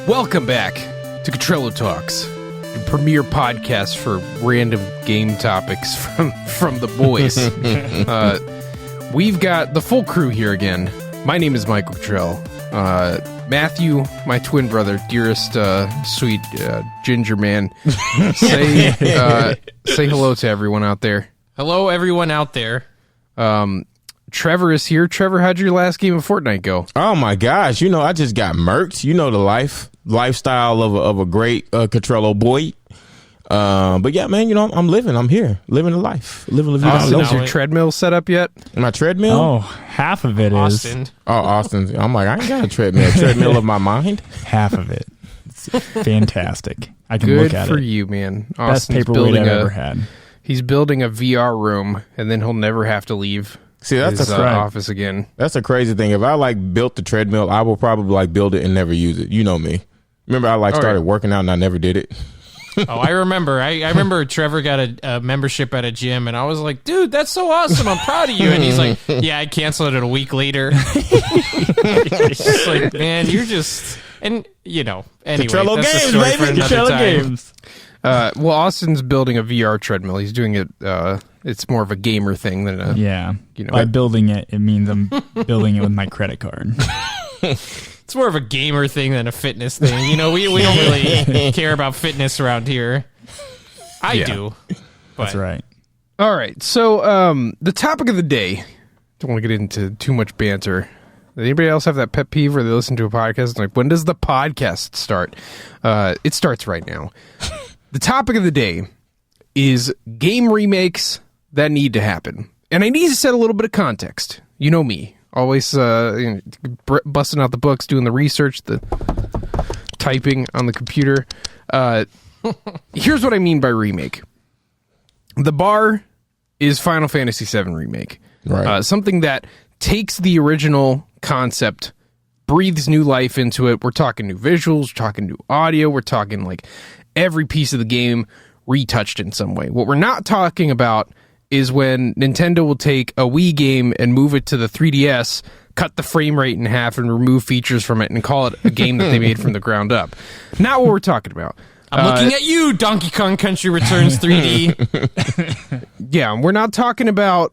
Welcome back to Cottrello Talks, the premier podcast for random game topics from the boys. We've got the full crew here again. My name is Michael Cottrell. Matthew, my twin brother, dearest sweet ginger man, say hello to everyone out there. Hello, everyone out there. Trevor is here. Trevor, how'd your last game of Fortnite go? Oh my gosh! I just got murked. You know the lifestyle of a great Cottrello boy. But yeah, man, I'm living. I'm here, living the life. Living the vida. Austin, is your treadmill set up yet? My treadmill? Oh, half of it Austin. is. Oh, Austin. I'm like, I ain't got a treadmill. Treadmill of my mind. Half of it. It's fantastic. I can Good look at it. for you, man. Best Austin's paperweight I've ever had. He's building a VR room, and then he'll never have to leave. See, that's his right. office again. That's a crazy thing. If I built the treadmill, I will probably build it and never use it. You know me. Remember, I started working out and I never did it. Oh, I remember. I remember Trevor got a membership at a gym, and I was like, dude, that's so awesome. I'm proud of you. And he's like, yeah, I canceled it a week later. It's just like, man, you're just... And, anyway, Cottrello that's Games, a story baby. for another Cottrello time. Games. Well, Austin's building a VR treadmill. He's doing it. It's more of a gamer thing than a. Yeah. You know, By building it, it means I'm building it with my credit card. It's more of a gamer thing than a fitness thing. We don't really care about fitness around here. I do. But. That's right. All right. So, the topic of the day. Don't want to get into too much banter. Does anybody else have that pet peeve where they listen to a podcast and like, when does the podcast start? It starts right now. The topic of the day is game remakes that need to happen. And I need to set a little bit of context. You know me. Always busting out the books, doing the research, the typing on the computer. Here's what I mean by remake. The bar is Final Fantasy VII Remake. Right. Something that takes the original concept, breathes new life into it. We're talking new visuals, we're talking new audio, we're talking like every piece of the game retouched in some way. What we're not talking about is when Nintendo will take a Wii game and move it to the 3DS, cut the frame rate in half and remove features from it and call it a game that they made from the ground up. Not what we're talking about. I'm looking at you, Donkey Kong Country Returns 3D. Yeah, we're not talking about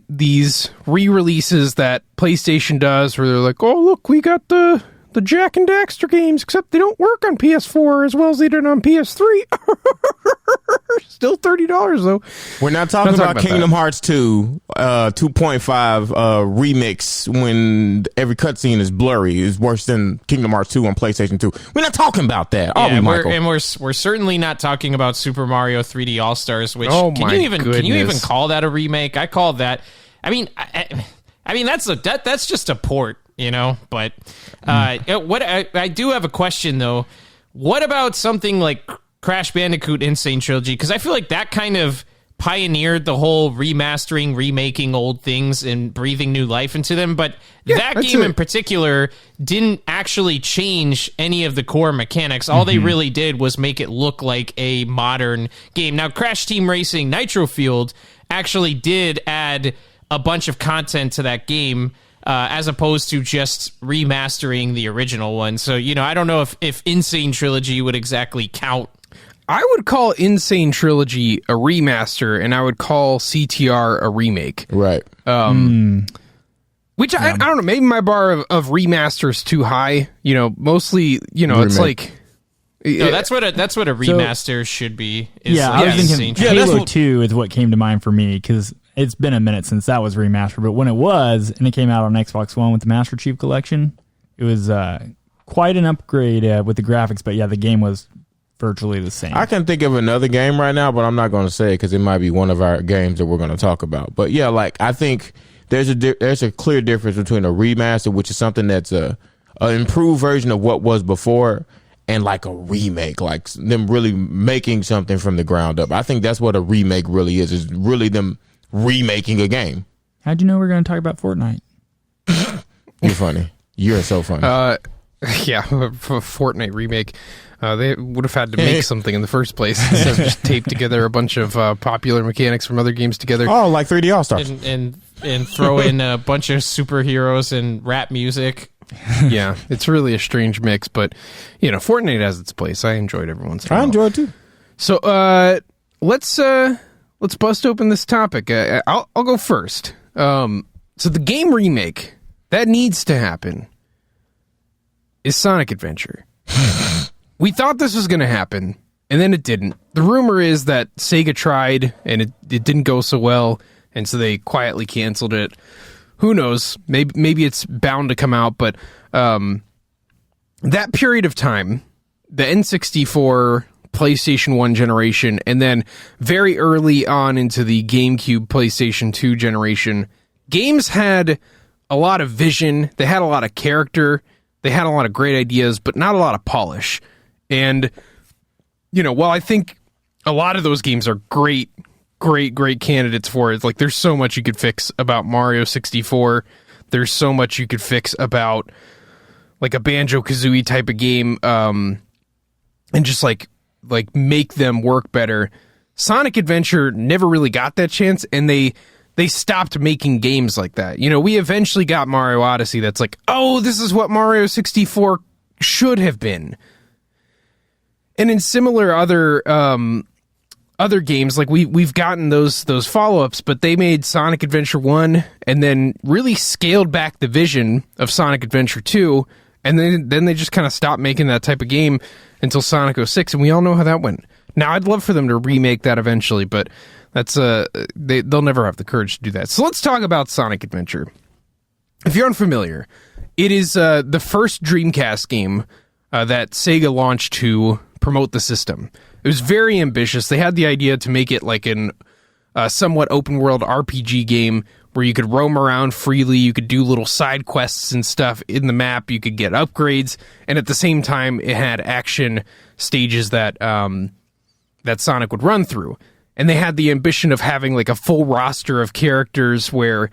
these re-releases that PlayStation does where they're like, oh, look, we got the Jack and Daxter games, except they don't work on PS4 as well as they did on PS3. Still $30, though. We're not talking about Kingdom Hearts 2 2.5 remix when every cutscene is blurry. Is worse than Kingdom Hearts 2 on PlayStation 2. We're not talking about that, are we, Michael? We're certainly not talking about Super Mario 3D All-Stars, which can you even call that a remake? I call that. I mean that's just a port, But what I do have a question though. What about something like Crash Bandicoot Insane Trilogy? Because I feel like that kind of pioneered the whole remastering, remaking old things and breathing new life into them. But that game in particular didn't actually change any of the core mechanics. All they really did was make it look like a modern game. Now, Crash Team Racing Nitro Field actually did add a bunch of content to that game, as opposed to just remastering the original one. So, I don't know if Insane Trilogy would exactly count. I would call Insane Trilogy a remaster, and I would call CTR a remake. Right. Which, I don't know, maybe my bar of remaster is too high. Mostly, it's like... No, that's what a remaster should be. I was thinking Halo what, 2 is what came to mind for me, because it's been a minute since that was remastered, but when it was, and it came out on Xbox One with the Master Chief Collection, it was quite an upgrade with the graphics, but the game was virtually the same. I can think of another game right now, but I'm not going to say it because it might be one of our games that we're going to talk about. But I think there's a clear difference between a remaster, which is something that's an improved version of what was before, and like a remake, like them really making something from the ground up. I think that's what a remake really is really them remaking a game. How'd you know we're going to talk about Fortnite? You're funny. You're so funny. Fortnite remake. They would have had to make something in the first place instead of just tape together a bunch of popular mechanics from other games together. Oh, like 3D All-Stars. And throw in a bunch of superheroes and rap music. Yeah, it's really a strange mix, but Fortnite has its place. I enjoyed every once in a while. I enjoy it too. So let's bust open this topic. I'll go first. So the game remake that needs to happen is Sonic Adventure. We thought this was going to happen, and then it didn't. The rumor is that Sega tried, and it didn't go so well, and so they quietly canceled it. Who knows? Maybe it's bound to come out, but that period of time, the N64, PlayStation 1 generation, and then very early on into the GameCube, PlayStation 2 generation, games had a lot of vision, they had a lot of character, they had a lot of great ideas, but not a lot of polish. And, while I think a lot of those games are great candidates for it, like there's so much you could fix about Mario 64, there's so much you could fix about like a Banjo-Kazooie type of game, and just like make them work better. Sonic Adventure never really got that chance, and they stopped making games like that. We eventually got Mario Odyssey that's like, oh, this is what Mario 64 should have been. And in similar other games, like we've gotten those follow-ups, but they made Sonic Adventure 1 and then really scaled back the vision of Sonic Adventure 2, and then they just kind of stopped making that type of game until Sonic 06, and we all know how that went. Now, I'd love for them to remake that eventually, but that's they'll never have the courage to do that. So let's talk about Sonic Adventure. If you're unfamiliar, it is the first Dreamcast game that Sega launched to promote the system. It was very ambitious. They had the idea to make it like an somewhat open-world RPG game where you could roam around freely, you could do little side quests and stuff in the map, you could get upgrades, and at the same time, it had action stages that Sonic would run through. And they had the ambition of having like a full roster of characters where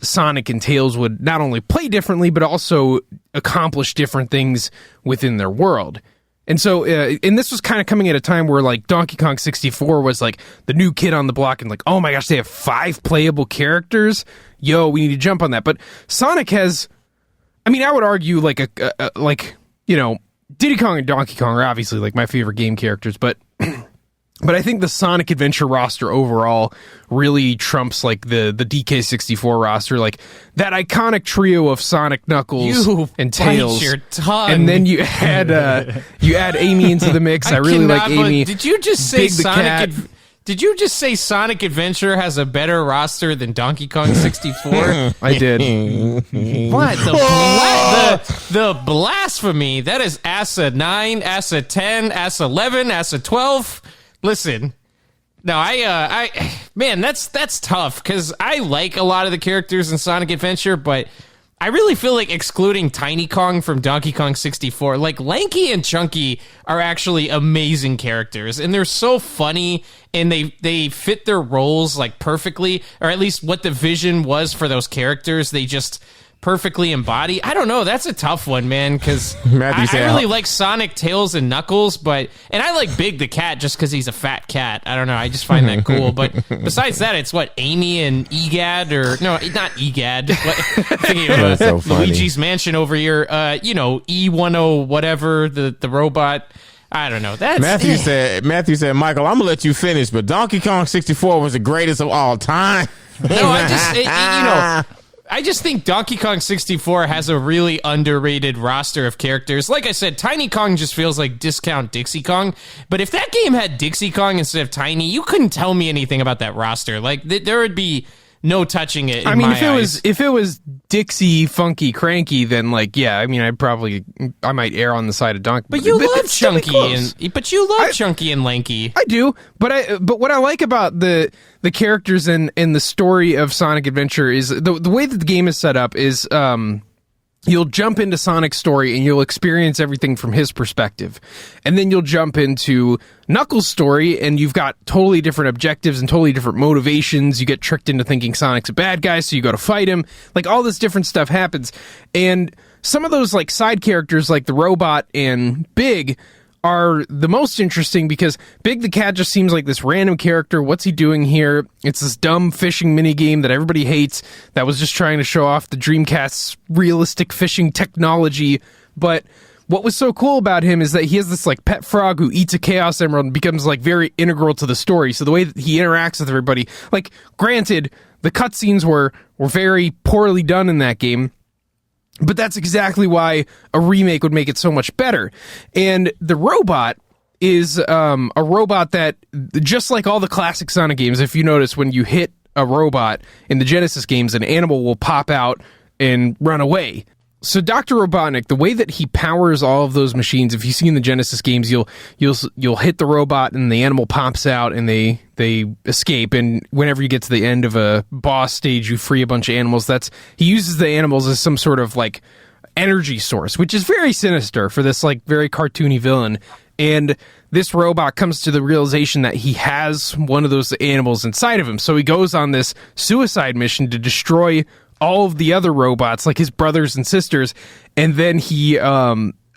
Sonic and Tails would not only play differently, but also accomplish different things within their world. And so, and this was kind of coming at a time where like Donkey Kong 64 was like the new kid on the block and like, oh my gosh, they have 5 playable characters. Yo, we need to jump on that. But Sonic has, I mean, I would argue like Diddy Kong and Donkey Kong are obviously like my favorite game characters, but I think the Sonic Adventure roster overall really trumps like the DK64 roster, like that iconic trio of Sonic, Knuckles, and Tails. Your tongue. And then you add Amy into the mix. I really like Amy. Did you just say Did you just say Sonic Adventure has a better roster than Donkey Kong 64? I did. What? The blasphemy. That is ASA 9, ASA 10, ASA 11, ASA 12. Listen, no, man, that's tough because I like a lot of the characters in Sonic Adventure, but I really feel like excluding Tiny Kong from Donkey Kong 64, like Lanky and Chunky are actually amazing characters, and they're so funny, and they fit their roles like perfectly, or at least what the vision was for those characters. They just perfectly embody. I don't know. That's a tough one, man, because I really like Sonic, Tails, and Knuckles, and I like Big the Cat just because he's a fat cat. I don't know. I just find that cool. But besides that, it's what, Amy and Egad, or no, not Egad. I'm thinking of so Luigi's Mansion over here. E10 whatever, the robot. I don't know. That's Matthew said, Michael, I'm gonna let you finish, but Donkey Kong 64 was the greatest of all time. No, I just think Donkey Kong 64 has a really underrated roster of characters. Like I said, Tiny Kong just feels like discount Dixie Kong. But if that game had Dixie Kong instead of Tiny, you couldn't tell me anything about that roster. Like there would be no touching it. If it was Dixie, Funky, Cranky, then like, yeah, I mean, I might err on the side of Donkey. But you love Chunky and Lanky. I do, but what I like about the characters and the story of Sonic Adventure is the way that the game is set up is you'll jump into Sonic's story and you'll experience everything from his perspective. And then you'll jump into Knuckles' story and you've got totally different objectives and totally different motivations. You get tricked into thinking Sonic's a bad guy, so you go to fight him. Like, all this different stuff happens. And some of those like side characters like the robot and Big are the most interesting because Big the Cat just seems like this random character. What's he doing here? It's this dumb fishing minigame that everybody hates that was just trying to show off the Dreamcast's realistic fishing technology. But what was so cool about him is that he has this like pet frog who eats a Chaos Emerald and becomes like very integral to the story. So the way that he interacts with everybody, like granted, the cutscenes were very poorly done in that game, but that's exactly why a remake would make it so much better. And the robot is a robot that, just like all the classic Sonic games, if you notice, when you hit a robot in the Genesis games, an animal will pop out and run away. So Dr. Robotnik, the way that he powers all of those machines, if you see in the Genesis games, you'll hit the robot and the animal pops out and they escape. And whenever you get to the end of a boss stage, you free a bunch of animals. He uses the animals as some sort of like energy source, which is very sinister for this like very cartoony villain. And this robot comes to the realization that he has one of those animals inside of him. So he goes on this suicide mission to destroy all of the other robots, like his brothers and sisters, and then he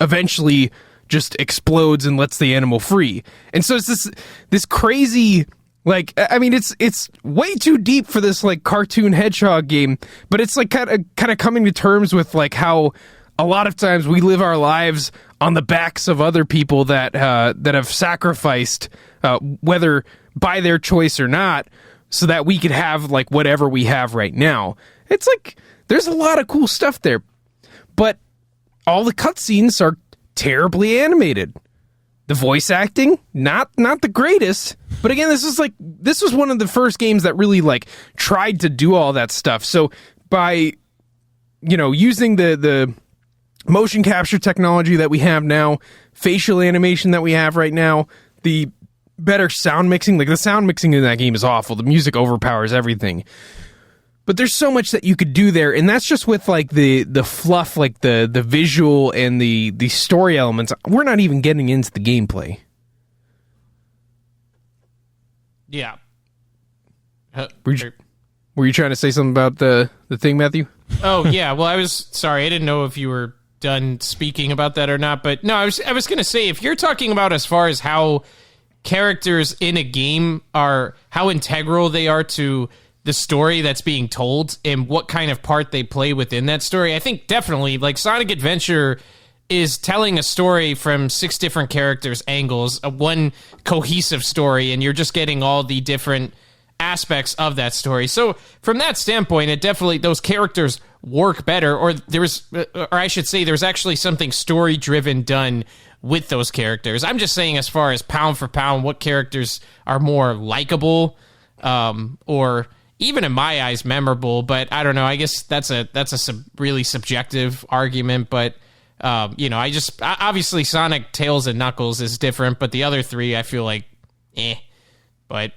eventually just explodes and lets the animal free. And so it's this crazy, like, I mean, it's way too deep for this like cartoon hedgehog game, but it's like kind of coming to terms with like how a lot of times we live our lives on the backs of other people that have sacrificed, whether by their choice or not, so that we could have like whatever we have right now. It's like, there's a lot of cool stuff there, but all the cutscenes are terribly animated. The voice acting, not the greatest, but again, this was one of the first games that really like tried to do all that stuff. So by, using the motion capture technology that we have now, facial animation that we have right now, the better sound mixing, like the sound mixing in that game is awful. The music overpowers everything. But there's so much that you could do there, and that's just with like the fluff, like the visual and the story elements. We're not even getting into the gameplay. Yeah. Were you trying to say something about the thing, Matthew? Oh yeah. Well, I was sorry. I didn't know if you were done speaking about that or not. But no, I was going to say, if you're talking about as far as how characters in a game are, how integral they are to the story that's being told and what kind of part they play within that story, I think definitely, like, Sonic Adventure is telling a story from 6 different characters' angles, one cohesive story, and you're just getting all the different aspects of that story. So from that standpoint, it definitely, those characters work better, or I should say there's actually something story-driven done with those characters. I'm just saying, as far as pound for pound, what characters are more likable, or even in my eyes, memorable. But I don't know. I guess that's a really subjective argument. But obviously Sonic, Tails, and Knuckles is different. But the other 3, I feel like, But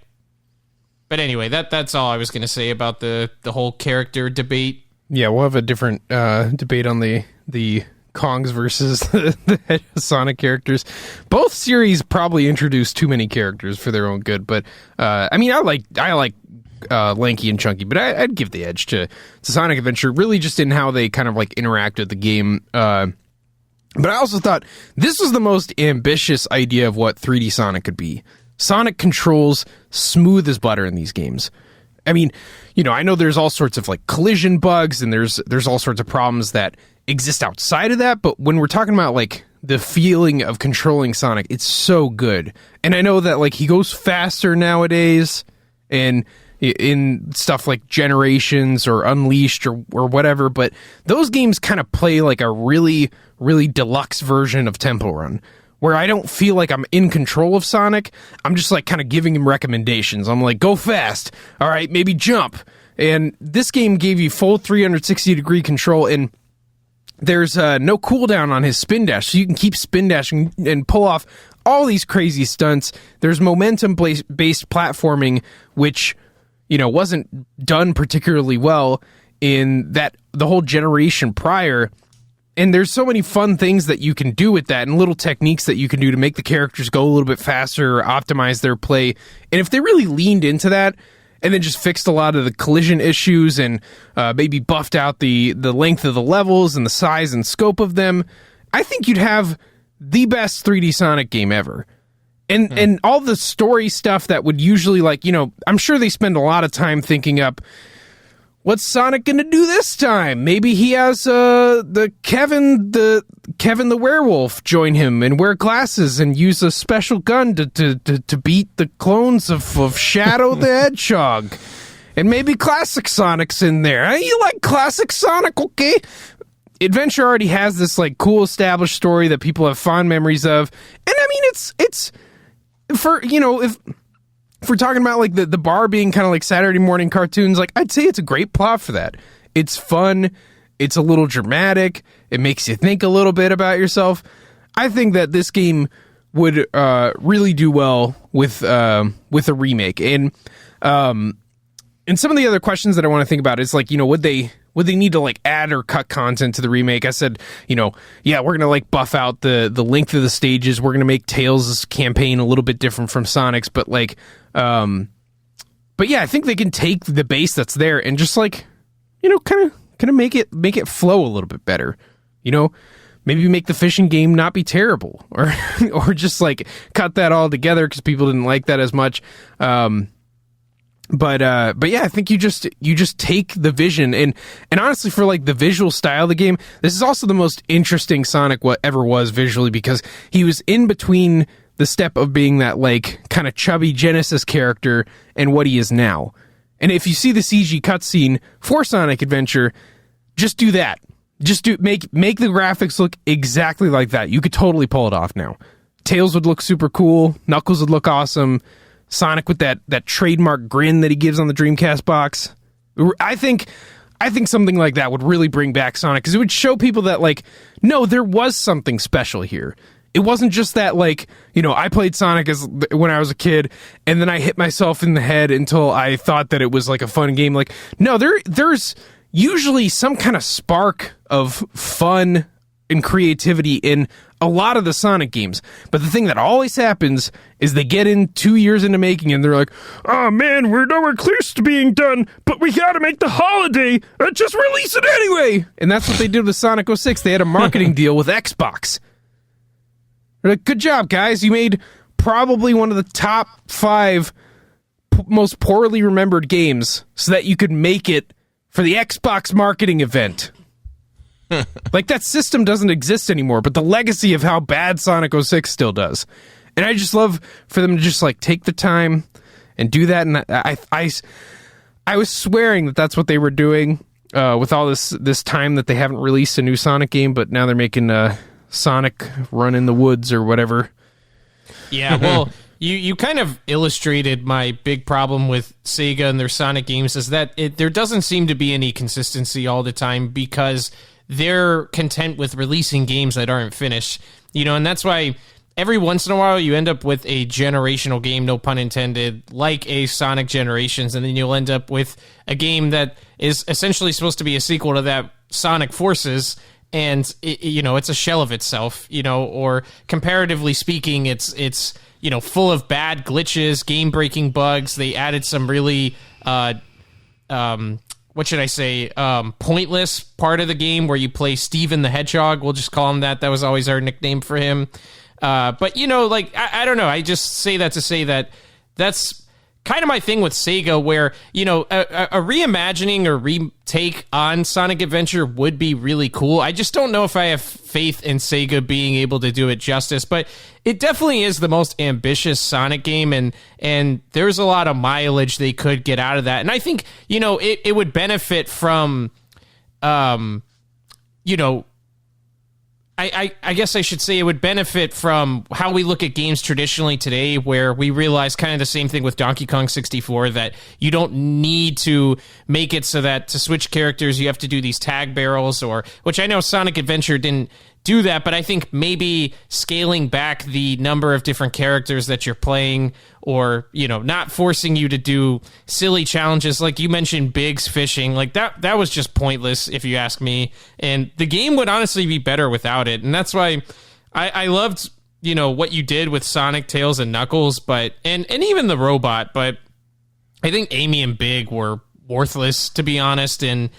anyway, that's all I was going to say about the whole character debate. Yeah, we'll have a different debate on the Kongs versus the Sonic characters. Both series probably introduced too many characters for their own good. But I mean, I like Lanky and Chunky, but I'd give the edge to Sonic Adventure, really just in how they kind of like interact with the game. But I also thought this was the most ambitious idea of what 3D Sonic could be. Sonic controls smooth as butter in these games. I mean, I know there's all sorts of like collision bugs and there's all sorts of problems that exist outside of that, but when we're talking about like the feeling of controlling Sonic, it's so good. And I know that like he goes faster nowadays, and in stuff like Generations or Unleashed or whatever, but those games kind of play like a really, really deluxe version of Temple Run, where I don't feel like I'm in control of Sonic. I'm just like kind of giving him recommendations. I'm like, go fast. All right, maybe jump. And this game gave you full 360-degree control, and there's no cooldown on his spin dash, so you can keep spin dashing and pull off all these crazy stunts. There's momentum-based platforming, which wasn't done particularly well in the whole generation prior. And there's so many fun things that you can do with that, and little techniques that you can do to make the characters go a little bit faster or optimize their play. And if they really leaned into that and then just fixed a lot of the collision issues and maybe buffed out the length of the levels and the size and scope of them, I think you'd have the best 3D Sonic game ever. And all the story stuff that would usually, like, you know, I'm sure they spend a lot of time thinking up, what's Sonic going to do this time? Maybe he has the Kevin the werewolf join him and wear glasses and use a special gun to beat the clones of Shadow the Hedgehog. And maybe Classic Sonic's in there. You like Classic Sonic, okay? Adventure already has this, like, cool established story that people have fond memories of. And I mean, it's for, you know, if we're talking about, like, the bar being kind of like Saturday morning cartoons, like, I'd say it's a great plot for that. It's fun. It's a little dramatic. It makes you think a little bit about yourself. I think that this game would really do well with a remake. And some of the other questions that I want to think about is, like, you know, would they need to, like, add or cut content to the remake? I said, you know, yeah, we're going to, like, buff out the length of the stages. We're going to make Tails' campaign a little bit different from Sonic's, but, like, but yeah, I think they can take the base that's there and just, like, you know, kind of make it flow a little bit better. You know, maybe make the fishing game not be terrible, or just, like, cut that all together because people didn't like that as much. But yeah, I think you just take the vision and honestly, for, like, the visual style of the game, this is also the most interesting Sonic what ever was visually, because he was in between the step of being that, like, kind of chubby Genesis character and what he is now. And if you see the CG cutscene for Sonic Adventure, just do that. Just make the graphics look exactly like that. You could totally pull it off now. Tails would look super cool. Knuckles would look awesome. Sonic with that trademark grin that he gives on the Dreamcast box. I think something like that would really bring back Sonic, because it would show people that, like, no, there was something special here. It wasn't just that, like, you know, I played Sonic when I was a kid, and then I hit myself in the head until I thought that it was, like, a fun game. Like, no, there's usually some kind of spark of fun and creativity in a lot of the Sonic games. But the thing that always happens is they get in 2 years into making and they're like, oh man, we're nowhere close to being done, but we gotta make the holiday. Just release it anyway. And that's what they did with Sonic 06. They had a marketing deal with Xbox. They're like, good job, guys. You made probably one of the top 5 most poorly remembered games so that you could make it for the Xbox marketing event. Like, that system doesn't exist anymore, but the legacy of how bad Sonic 06 still does. And I just love for them to just, like, take the time and do that. And I was swearing that that's what they were doing with all this time that they haven't released a new Sonic game, but now they're making Sonic Run in the Woods or whatever. Yeah, well, you kind of illustrated my big problem with Sega and their Sonic games, is that there doesn't seem to be any consistency all the time, because they're content with releasing games that aren't finished, you know, and that's why every once in a while you end up with a generational game, no pun intended, like a Sonic Generations, and then you'll end up with a game that is essentially supposed to be a sequel to that Sonic Forces, and you know, it's a shell of itself, you know, or comparatively speaking, it's you know, full of bad glitches, game-breaking bugs. They added some really what should I say, pointless part of the game where you play Steven the Hedgehog. We'll just call him that. That was always our nickname for him. But, you know, like, I don't know. I just say that to say that that's kind of my thing with Sega, where, you know, a reimagining or retake on Sonic Adventure would be really cool. I just don't know if I have faith in Sega being able to do it justice, but it definitely is the most ambitious Sonic game, and there's a lot of mileage they could get out of that. And I think, you know, it would benefit from, you know, I guess I should say it would benefit from how we look at games traditionally today, where we realize kind of the same thing with Donkey Kong 64, that you don't need to make it so that to switch characters you have to do these tag barrels, or which I know Sonic Adventure didn't do that, but I think maybe scaling back the number of different characters that you're playing, or, you know, not forcing you to do silly challenges like you mentioned, Biggs fishing, like that was just pointless if you ask me, and the game would honestly be better without it. And that's why I loved, you know, what you did with Sonic, Tails, and Knuckles, but and even the robot, but I think Amy and Big were worthless, to be honest. And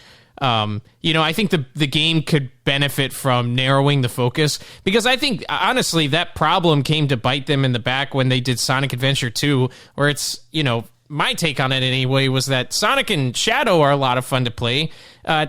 I think the game could benefit from narrowing the focus, because I think, honestly, that problem came to bite them in the back when they did Sonic Adventure 2, where it's, my take on it anyway was that Sonic and Shadow are a lot of fun to play.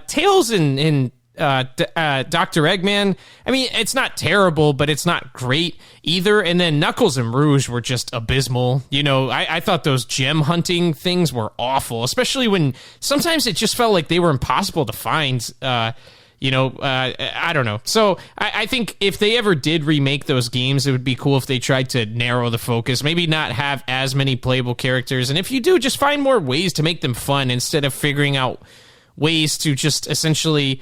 Tails and Dr. Eggman, I mean, it's not terrible, but it's not great either. And then Knuckles and Rouge were just abysmal. I thought those gem hunting things were awful, especially when sometimes it just felt like they were impossible to find. I don't know. So I think if they ever did remake those games, it would be cool if they tried to narrow the focus, maybe not have as many playable characters. And if you do, just find more ways to make them fun instead of figuring out ways to just essentially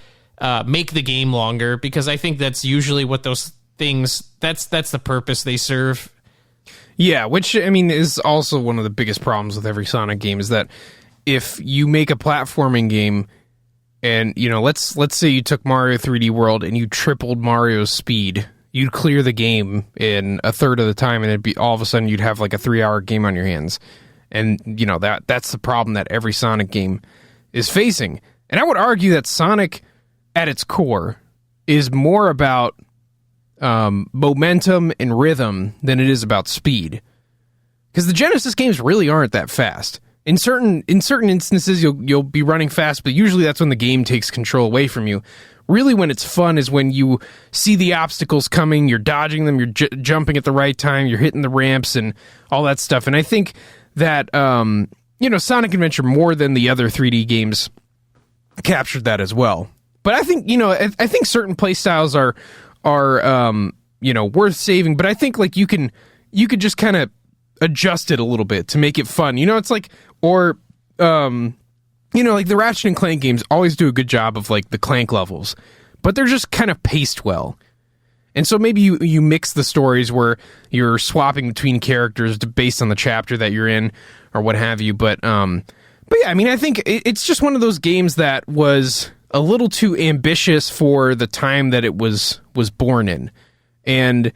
make the game longer, because I think that's usually what those things, that's the purpose they serve. Yeah, which, I mean, is also one of the biggest problems with every Sonic game, is that if you make a platforming game and, let's say you took Mario 3D World and you tripled Mario's speed, you'd clear the game in a third of the time, and it'd be all of a sudden you'd have like a 3-hour game on your hands. And, that's the problem that every Sonic game is facing. And I would argue that Sonic, at its core, is more about momentum and rhythm than it is about speed. Because the Genesis games really aren't that fast. In certain instances, you'll be running fast, but usually that's when the game takes control away from you. Really, when it's fun is when you see the obstacles coming, you're dodging them, you're jumping at the right time, you're hitting the ramps and all that stuff. And I think that Sonic Adventure, more than the other 3D games, captured that as well. But I think, I think certain play styles are worth saving, but I think like you could just kind of adjust it a little bit to make it fun. It's like, or like the Ratchet and Clank games always do a good job of like the Clank levels, but they're just kind of paced well. And so maybe you mix the stories where you're swapping between characters based on the chapter that you're in or what have you. But yeah, I mean, I think it's just one of those games that was a little too ambitious for the time that it was born in. And,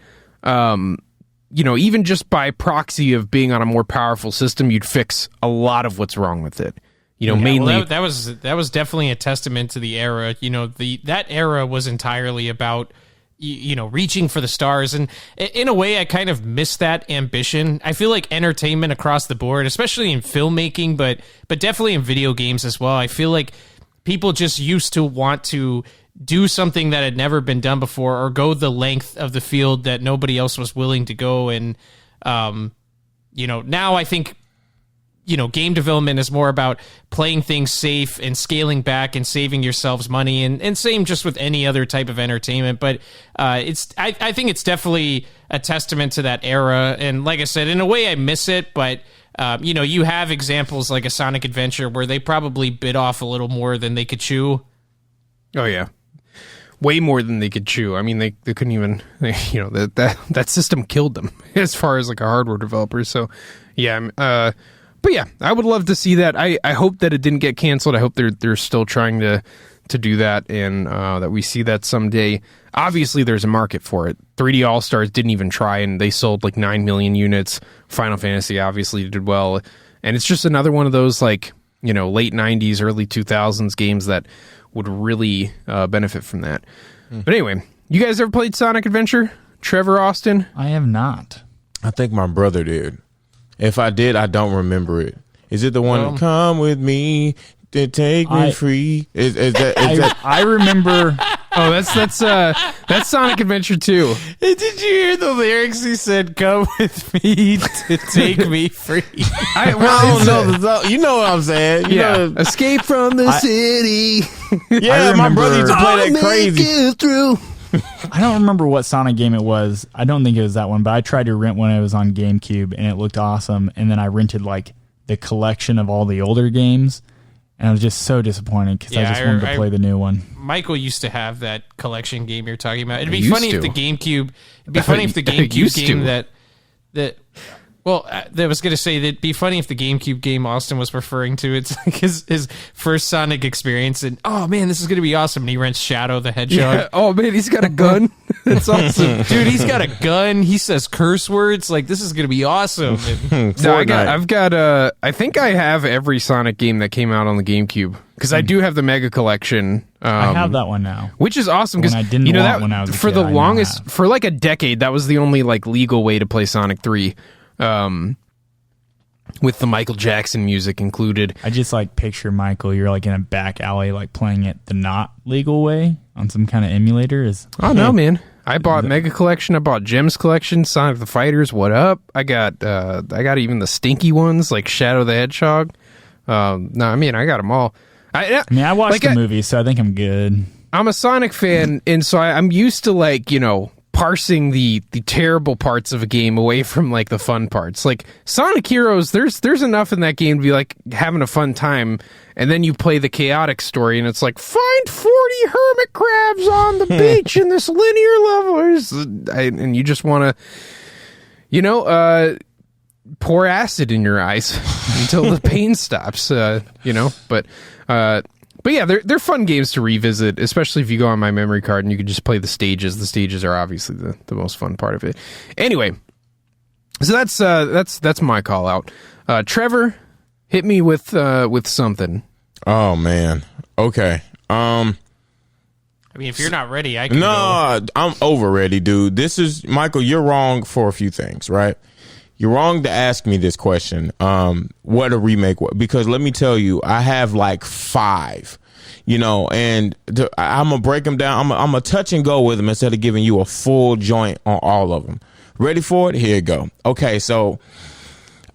even just by proxy of being on a more powerful system, you'd fix a lot of what's wrong with it. Mainly... Well, that was definitely a testament to the era. That era was entirely about, reaching for the stars. And in a way, I kind of miss that ambition. I feel like entertainment across the board, especially in filmmaking, but definitely in video games as well, I feel like people just used to want to do something that had never been done before, or go the length of the field that nobody else was willing to go. And, now I think, game development is more about playing things safe and scaling back and saving yourselves money, and same just with any other type of entertainment. But I think it's definitely a testament to that era. And like I said, in a way I miss it, but you have examples like a Sonic Adventure where they probably bit off a little more than they could chew. Oh yeah, way more than they could chew. I mean, they couldn't even, that system killed them as far as like a hardware developer. So yeah, but yeah, I would love to see that. I hope that it didn't get canceled. I hope they're still trying to do that, and that we see that someday. Obviously, there's a market for it. 3D All-Stars didn't even try, and they sold like 9 million units. Final Fantasy obviously did well. And it's just another one of those like, late 90s, early 2000s games that would really benefit from that. But anyway, you guys ever played Sonic Adventure? Trevor, Austin? I have not. I think my brother did. If I did, I don't remember it. Is it the one, come with me, to take me free? Is that? I remember... Oh, that's Sonic Adventure 2. Did you hear the lyrics? He said, "Come with me to take me free." I don't know. You know what I'm saying? You know, escape from the city. Yeah, my brother used to play that crazy. Through. I don't remember what Sonic game it was. I don't think it was that one, but I tried to rent one. It was on GameCube, and it looked awesome. And then I rented like the collection of all the older games. And I was just so disappointed because I just wanted to play the new one. Michael used to have that collection game you're talking about. It'd be funny if the GameCube. It'd be funny if the GameCube game that Well, I was going to say that it'd be funny if the GameCube game Austin was referring to, it's like his first Sonic experience, and oh man, this is going to be awesome. And he rents Shadow the Hedgehog. Yeah. Oh man, he's got a gun. That's awesome, dude. He's got a gun. He says curse words. Like, this is going to be awesome. No, I think I have every Sonic game that came out on the GameCube because I do have the Mega Collection. I have that one now, which is awesome because I didn't want that when I was a for kid, the longest, for like a decade, that was the only like legal way to play Sonic 3. With the Michael Jackson music included. I just like picture Michael, you're like in a back alley, like playing it the not legal way on some kind of emulator. Oh no, man! I bought Mega Collection. I bought Gems Collection, Sonic the Fighters. What up? I got even the stinky ones like Shadow the Hedgehog. No, I mean I got them all. I watched the movie, so I think I'm good. I'm a Sonic fan, and so I'm used to like parsing the terrible parts of a game away from like the fun parts. Like Sonic Heroes, there's enough in that game to be like having a fun time, and then you play the chaotic story and it's like find 40 hermit crabs on the beach in this linear level, and you just want to pour acid in your eyes until the pain stops, But yeah, they're fun games to revisit, especially if you go on my memory card and you can just play the stages. The stages are obviously the most fun part of it. Anyway, so that's my call out. Trevor, hit me with something. Oh man. Okay. I mean, if you're not ready, I can. No, I'm over ready, dude. This is Michael. You're wrong for a few things, right? You're wrong to ask me this question. What a remake was, because let me tell you, I have like 5, and I'm gonna break them down. I'm gonna touch and go with them instead of giving you a full joint on all of them. Ready for it? Here you go. Okay, so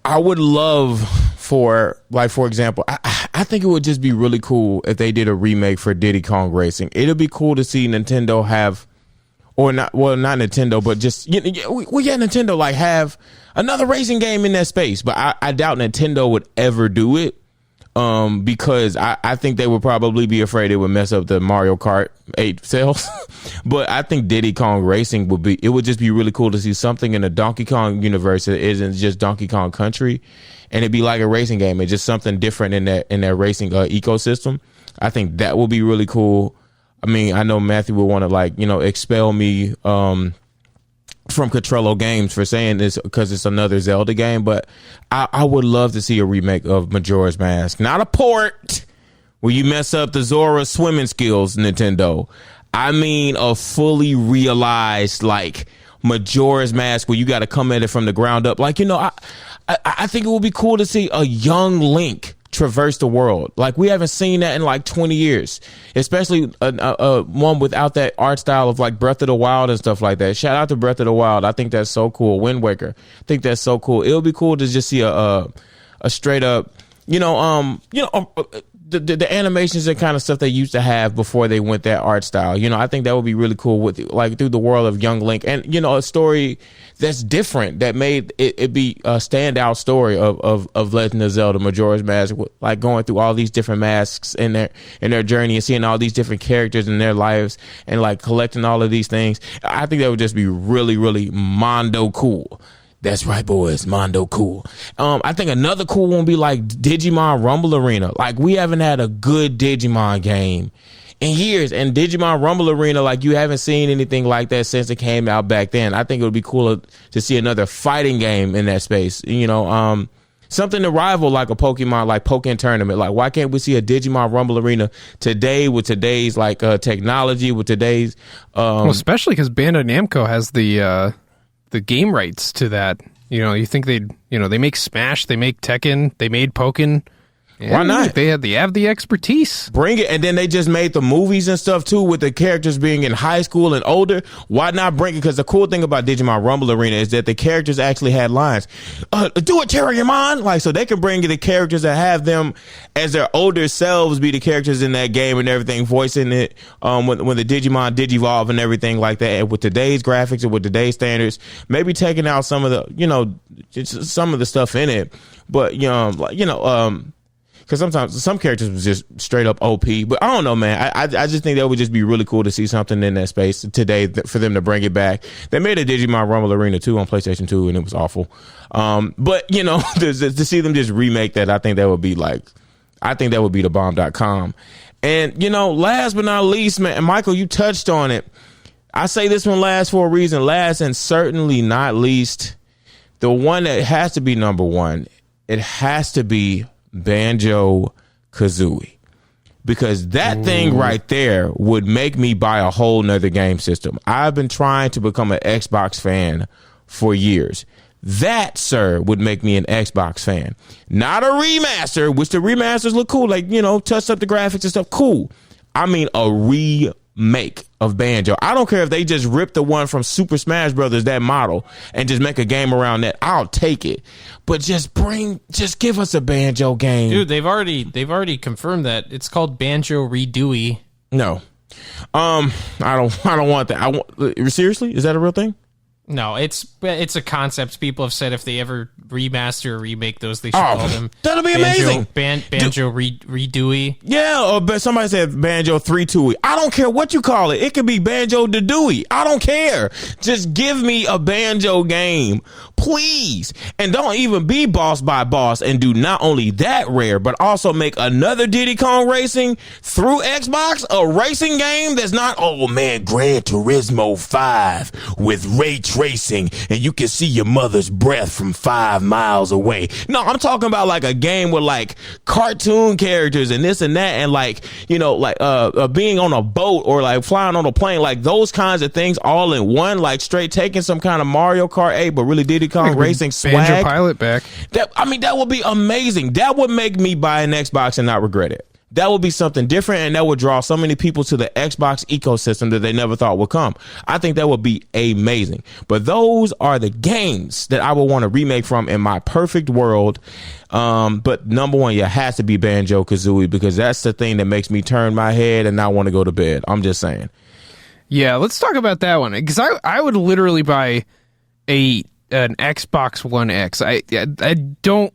I would love for example, I think it would just be really cool if they did a remake for Diddy Kong Racing. It'd be cool to see Nintendo have. Or not, well, not Nintendo, but just Nintendo like have another racing game in that space. But I doubt Nintendo would ever do it, because I think they would probably be afraid it would mess up the Mario Kart 8 sales. But I think Diddy Kong Racing would just be really cool to see something in the Donkey Kong universe that isn't just Donkey Kong Country, and it'd be like a racing game. It's just something different in that racing ecosystem. I think that would be really cool. I mean, I know Matthew would want to expel me from Cottrello Games for saying this because it's another Zelda game, but I would love to see a remake of Majora's Mask, not a port where you mess up the Zora swimming skills, Nintendo. I mean a fully realized Majora's Mask where you got to come at it from the ground up. I think it would be cool to see a young Link traverse the world. Like, we haven't seen that in 20 years, especially one without that art style of Breath of the Wild and stuff like that. Shout out to Breath of the Wild. I think that's so cool. Wind Waker, I think that's so cool. It'll be cool to just see a straight up, the animations and kind of stuff they used to have before they went that art style. I think that would be really cool with through the world of young Link, and a story that's different that made it be a standout story of Legend of Zelda Majora's Mask, going through all these different masks in their journey and seeing all these different characters in their lives and collecting all of these things. I think that would just be really, really mondo cool. That's right, boys. Mondo cool. I think another cool one would be Digimon Rumble Arena. We haven't had a good Digimon game in years, and Digimon Rumble Arena, you haven't seen anything like that since it came out back then. I think it would be cool to see another fighting game in that space. Something to rival a Pokemon, Pokken Tournament. Why can't we see a Digimon Rumble Arena today with today's technology, with today's especially because Bandai Namco has the game rights to that. You think they make Smash, they make Tekken, they made Pokken. Yeah, why not? They have the expertise. Bring it. And then they just made the movies and stuff too, with the characters being in high school and older. Why not bring it? Because the cool thing about Digimon Rumble Arena is that the characters actually had lines. Do it, Terriermon! So they can bring the characters and have them as their older selves be the characters in that game and everything, voicing it when the Digimon Digivolve and everything like that. And with today's graphics and with today's standards, maybe taking out some of the, some of the stuff in it. But, because sometimes some characters was just straight up OP. But I don't know, man. I just think that would just be really cool to see something in that space today for them to bring it back. They made a Digimon Rumble Arena 2 on PlayStation 2, and it was awful. But you know, to see them just remake that, I think that would be the bomb.com. And you know, last but not least, man, and Michael, you touched on it. I say this one last for a reason. Last and certainly not least, the one that has to be number one, it has to be Banjo-Kazooie. Because that thing right there would make me buy a whole nother game system. I've been trying to become an Xbox fan for years. That, sir, would make me an Xbox fan. Not a remaster, which the remasters look cool. Like, you know, touch up the graphics and stuff. Cool. I mean, a remake of Banjo. I don't care if they just rip the one from Super Smash Brothers, that model, and just make a game around that. I'll take it. But just give us a Banjo game. Dude, they've already confirmed that. It's called Banjo-Kazooie. No. I don't want that. Seriously? Is that a real thing? No, it's a concept. People have said if they ever remaster or remake those, they should call them. That'll be amazing. Banjo-Kazooie. Yeah, or somebody said Banjo-3-Tooie. I don't care what you call it. It could be Banjo-Dadooie. I don't care. Just give me a Banjo game, please. And don't even be boss by boss, and do not only that rare, but also make another Diddy Kong Racing through Xbox, a racing game that's not, oh man, Gran Turismo 5 with ray tracing and you can see your mother's breath from 5 miles away. No, I'm talking about like a game with like cartoon characters and this and that, and like, you know, like being on a boat or like flying on a plane, like those kinds of things all in one, like straight taking some kind of Mario Kart 8 but really Diddy Kong Racing swag. Banjo Pilot back. That would be amazing. That would make me buy an Xbox and not regret it. That would be something different, and that would draw so many people to the Xbox ecosystem that they never thought would come. I think that would be amazing. But those are the games that I would want to remake from in my perfect world. But number one, it has to be Banjo-Kazooie, because that's the thing that makes me turn my head and not want to go to bed. I'm just saying. Yeah, let's talk about that one, because I would literally buy an Xbox One X. I don't.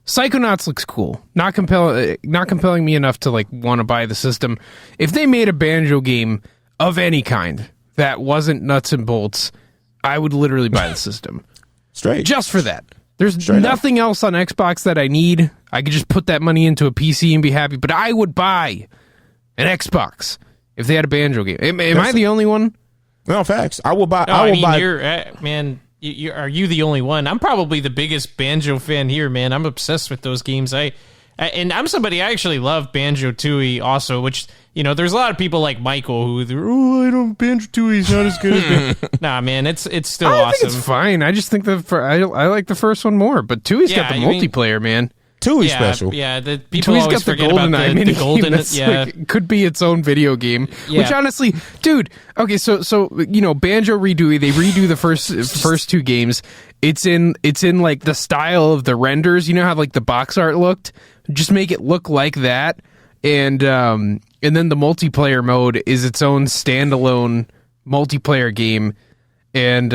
Psychonauts looks cool. Not compelling me enough to like want to buy the system. If they made a Banjo game of any kind that wasn't nuts and bolts, I would literally buy the system. Straight. Just for that. There's Straight nothing else on Xbox that I need. I could just put that money into a PC and be happy, but I would buy an Xbox if they had a Banjo game. Am I the only one? No, facts. I will buy. No, I mean, you're man. Are you the only one? I'm probably the biggest Banjo fan here, man. I'm obsessed with those games. And I'm somebody, I actually love Banjo-Tooie also, which, you know, there's a lot of people like Michael who, Banjo-Tooie's not as good as Nah, man, it's still awesome. I think it's fine. I just think I like the first one more, but Tooie's got the multiplayer, man. Tooie's special. Yeah, the people Tooie's always got forget about the golden. Like, could be its own video game. Yeah. Which honestly, dude. Okay, so you know, Banjo-Kazooie, they redo the first two games. It's in like the style of the renders. You know how like the box art looked. Just make it look like that, and then the multiplayer mode is its own standalone multiplayer game, and.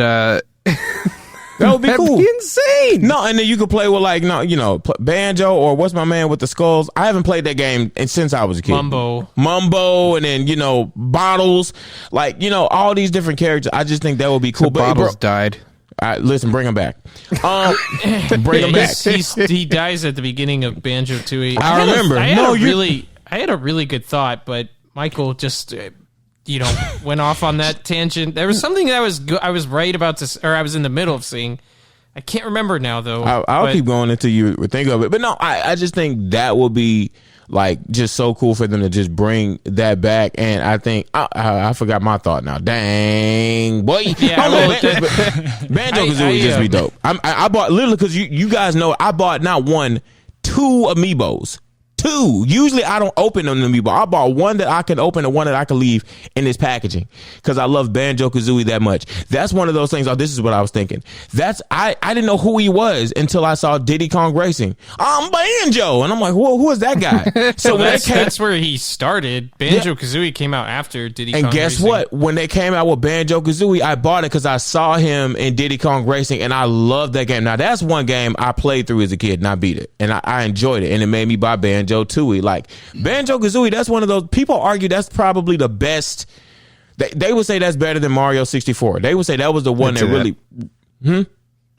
That would be cool. Be insane. No, and then you could play with like, no, you know, Banjo, or what's my man with the skulls? I haven't played that game since I was a kid. Mumbo, and then, you know, Bottles, like, you know, all these different characters. I just think that would be cool. But Bottles died. Listen, bring him back. Bring him back. He dies at the beginning of Banjo-Tooie. I remember. I had a really good thought, but Michael just. You know, went off on that tangent. There was something that I was right about to, or I was in the middle of saying. I can't remember now, though. I'll keep going until you think of it. But no, I just think that would be like just so cool for them to just bring that back. And I think I forgot my thought now. Dang, boy. Yeah, Banjo-Kazooie would just be dope. I bought literally, because you guys know I bought not one, 2 amiibos. 2. Usually I don't open them amiibo. I bought one that I can open and one that I can leave in this packaging because I love Banjo-Kazooie that much. That's one of those things. Oh, this is what I was thinking. I didn't know who he was until I saw Diddy Kong Racing. I'm Banjo, and I'm like, whoa, who is that guy? So that's where he started. Banjo-Kazooie came out after Diddy Kong Racing. And guess what? When they came out with Banjo-Kazooie, I bought it because I saw him in Diddy Kong Racing, and I love that game. Now that's one game I played through as a kid, and I beat it, and I enjoyed it, and it made me buy Banjo Banjo-Tooie. Like Banjo-Kazooie, that's one of those people argue that's probably the best. They would say that's better than Mario 64. They would say that was the one that really.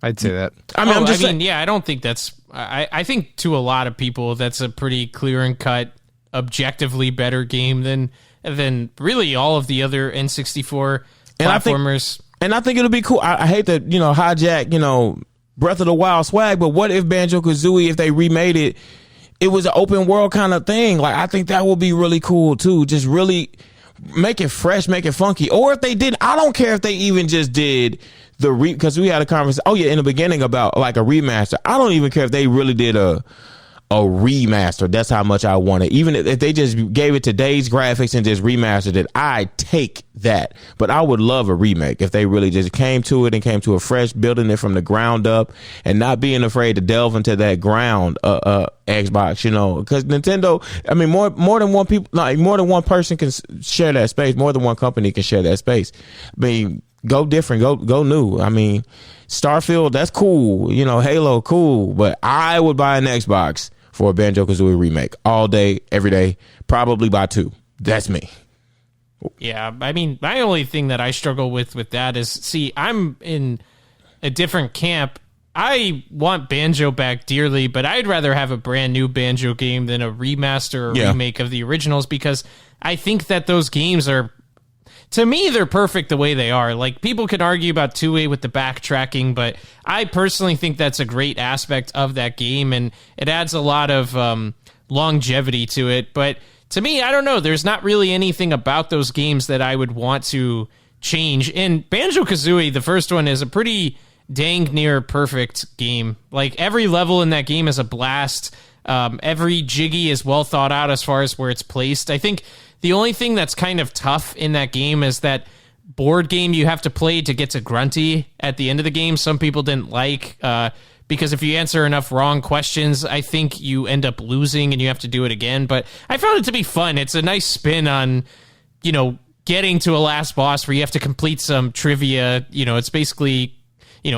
I'd say that. I mean, I'm just saying, yeah, I don't think that's. I think to a lot of people that's a pretty clear and cut, objectively better game than really all of the other N64 platformers. And I think it'll be cool. I hate to hijack Breath of the Wild swag, but what if Banjo-Kazooie, if they remade it, it was an open world kind of thing? Like, I think that would be really cool too. Just really make it fresh, make it funky. Or if they did, I don't care if they even just did because we had a conversation. Oh yeah, in the beginning about like a remaster. I don't even care if they really did a remaster. That's how much I want it. Even if they just gave it today's graphics and just remastered it, I take that. But I would love a remake if they really just came to it and came to a fresh, building it from the ground up and not being afraid to delve into that ground Xbox, because Nintendo, I mean, more than one people, like more than one person can share that space. More than one company can share that space. I mean, go different, go new. I mean, Starfield, that's cool. Halo, cool. But I would buy an Xbox for a Banjo-Kazooie remake all day, every day, probably buy 2. That's me. Yeah, I mean, my only thing that I struggle with that is, see, I'm in a different camp. I want Banjo back dearly, but I'd rather have a brand new Banjo game than a remaster or remake of the originals, because I think that those games are, to me, they're perfect the way they are. Like, people can argue about 2A with the backtracking, but I personally think that's a great aspect of that game, and it adds a lot of longevity to it. But to me, I don't know. There's not really anything about those games that I would want to change. And Banjo-Kazooie, the first one, is a pretty dang near perfect game. Like, every level in that game is a blast. Every jiggy is well thought out as far as where it's placed. I think the only thing that's kind of tough in that game is that board game you have to play to get to Grunty at the end of the game. Some people didn't like, because if you answer enough wrong questions, I think you end up losing and you have to do it again. But I found it to be fun. It's a nice spin on, getting to a last boss where you have to complete some trivia. It's basically,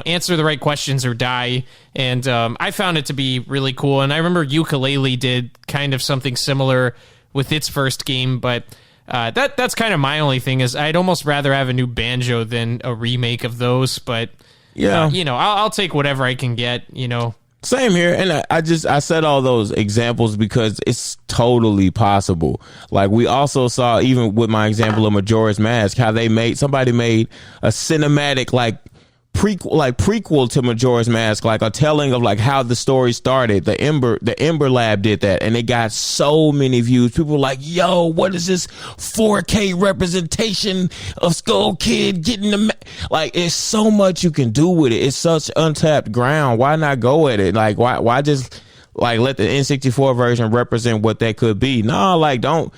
answer the right questions or die. And I found it to be really cool. And I remember Yooka-Laylee did kind of something similar with its first game, but that's kind of my only thing, is I'd almost rather have a new Banjo than a remake of those. But yeah, I'll take whatever I can get. Same here, and I said all those examples because it's totally possible. Like, we also saw, even with my example of Majora's Mask, how somebody made a cinematic prequel to Majora's Mask, like a telling of like how the story started. The Ember Lab did that, and it got so many views. People were like, "Yo, what is this 4K representation of Skull Kid getting the like?" It's so much you can do with it. It's such untapped ground. Why not go at it? Like, why just like let the N64 version represent what that could be? Nah, like don't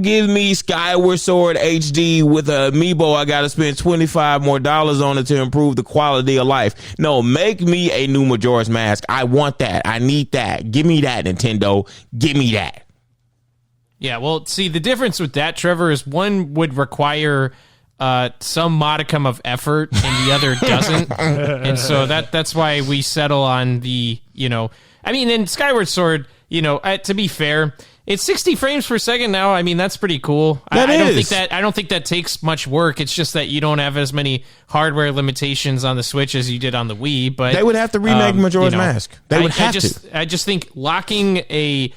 give me Skyward Sword HD with a amiibo I gotta spend $25 more on it to improve the quality of life. No, make me a new Majora's Mask. I want that. I need that. Give me that, Nintendo. Give me that. Yeah, well, see, the difference with that, Trevor, is one would require some modicum of effort and the other doesn't. And so that's why we settle on the, I mean, in Skyward Sword, to be fair, it's 60 frames per second now. I mean, that's pretty cool. I don't think that takes much work. It's just that you don't have as many hardware limitations on the Switch as you did on the Wii. But they would have to remake Majora's Mask. They would have to. I just think locking a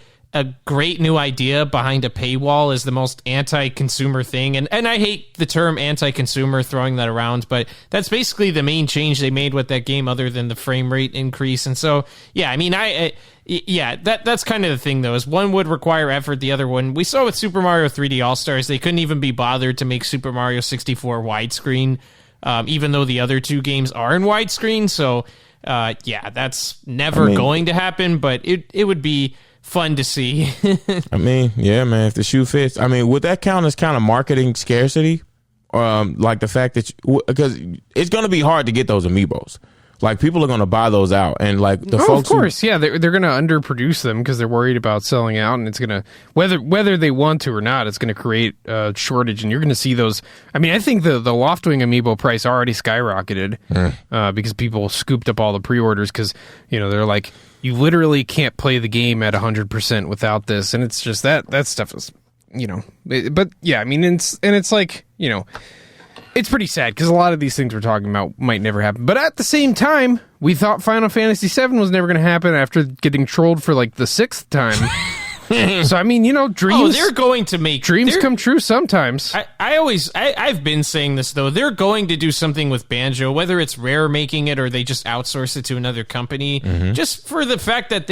great new idea behind a paywall is the most anti-consumer thing. And I hate the term anti-consumer, throwing that around, but that's basically the main change they made with that game, other than the frame rate increase. And so, yeah, I mean, that's kind of the thing, though, is one would require effort. The other one, we saw with Super Mario 3D All-Stars, they couldn't even be bothered to make Super Mario 64 widescreen, even though the other two games are in widescreen. So, that's never going to happen, but it would be fun to see. I mean, yeah, man, if the shoe fits. I mean, would that count as kind of marketing scarcity? Like the fact that, because it's going to be hard to get those amiibos. Like, people are going to buy those out, and like the folks, of course, yeah, they're going to underproduce them because they're worried about selling out, and it's going to whether they want to or not, it's going to create a shortage, and you're going to see those. I mean, I think the Loftwing amiibo price already skyrocketed because people scooped up all the pre-orders because they're like, you literally can't play the game at 100% without this, and it's just that stuff is but yeah, I mean, it's like it's pretty sad because a lot of these things we're talking about might never happen. But at the same time, we thought Final Fantasy VII was never going to happen after getting trolled for like the 6th time. So I mean, dreams. Oh, they're going to make dreams come true sometimes. I've been saying this though. They're going to do something with Banjo, whether it's Rare making it or they just outsource it to another company. Just for the fact that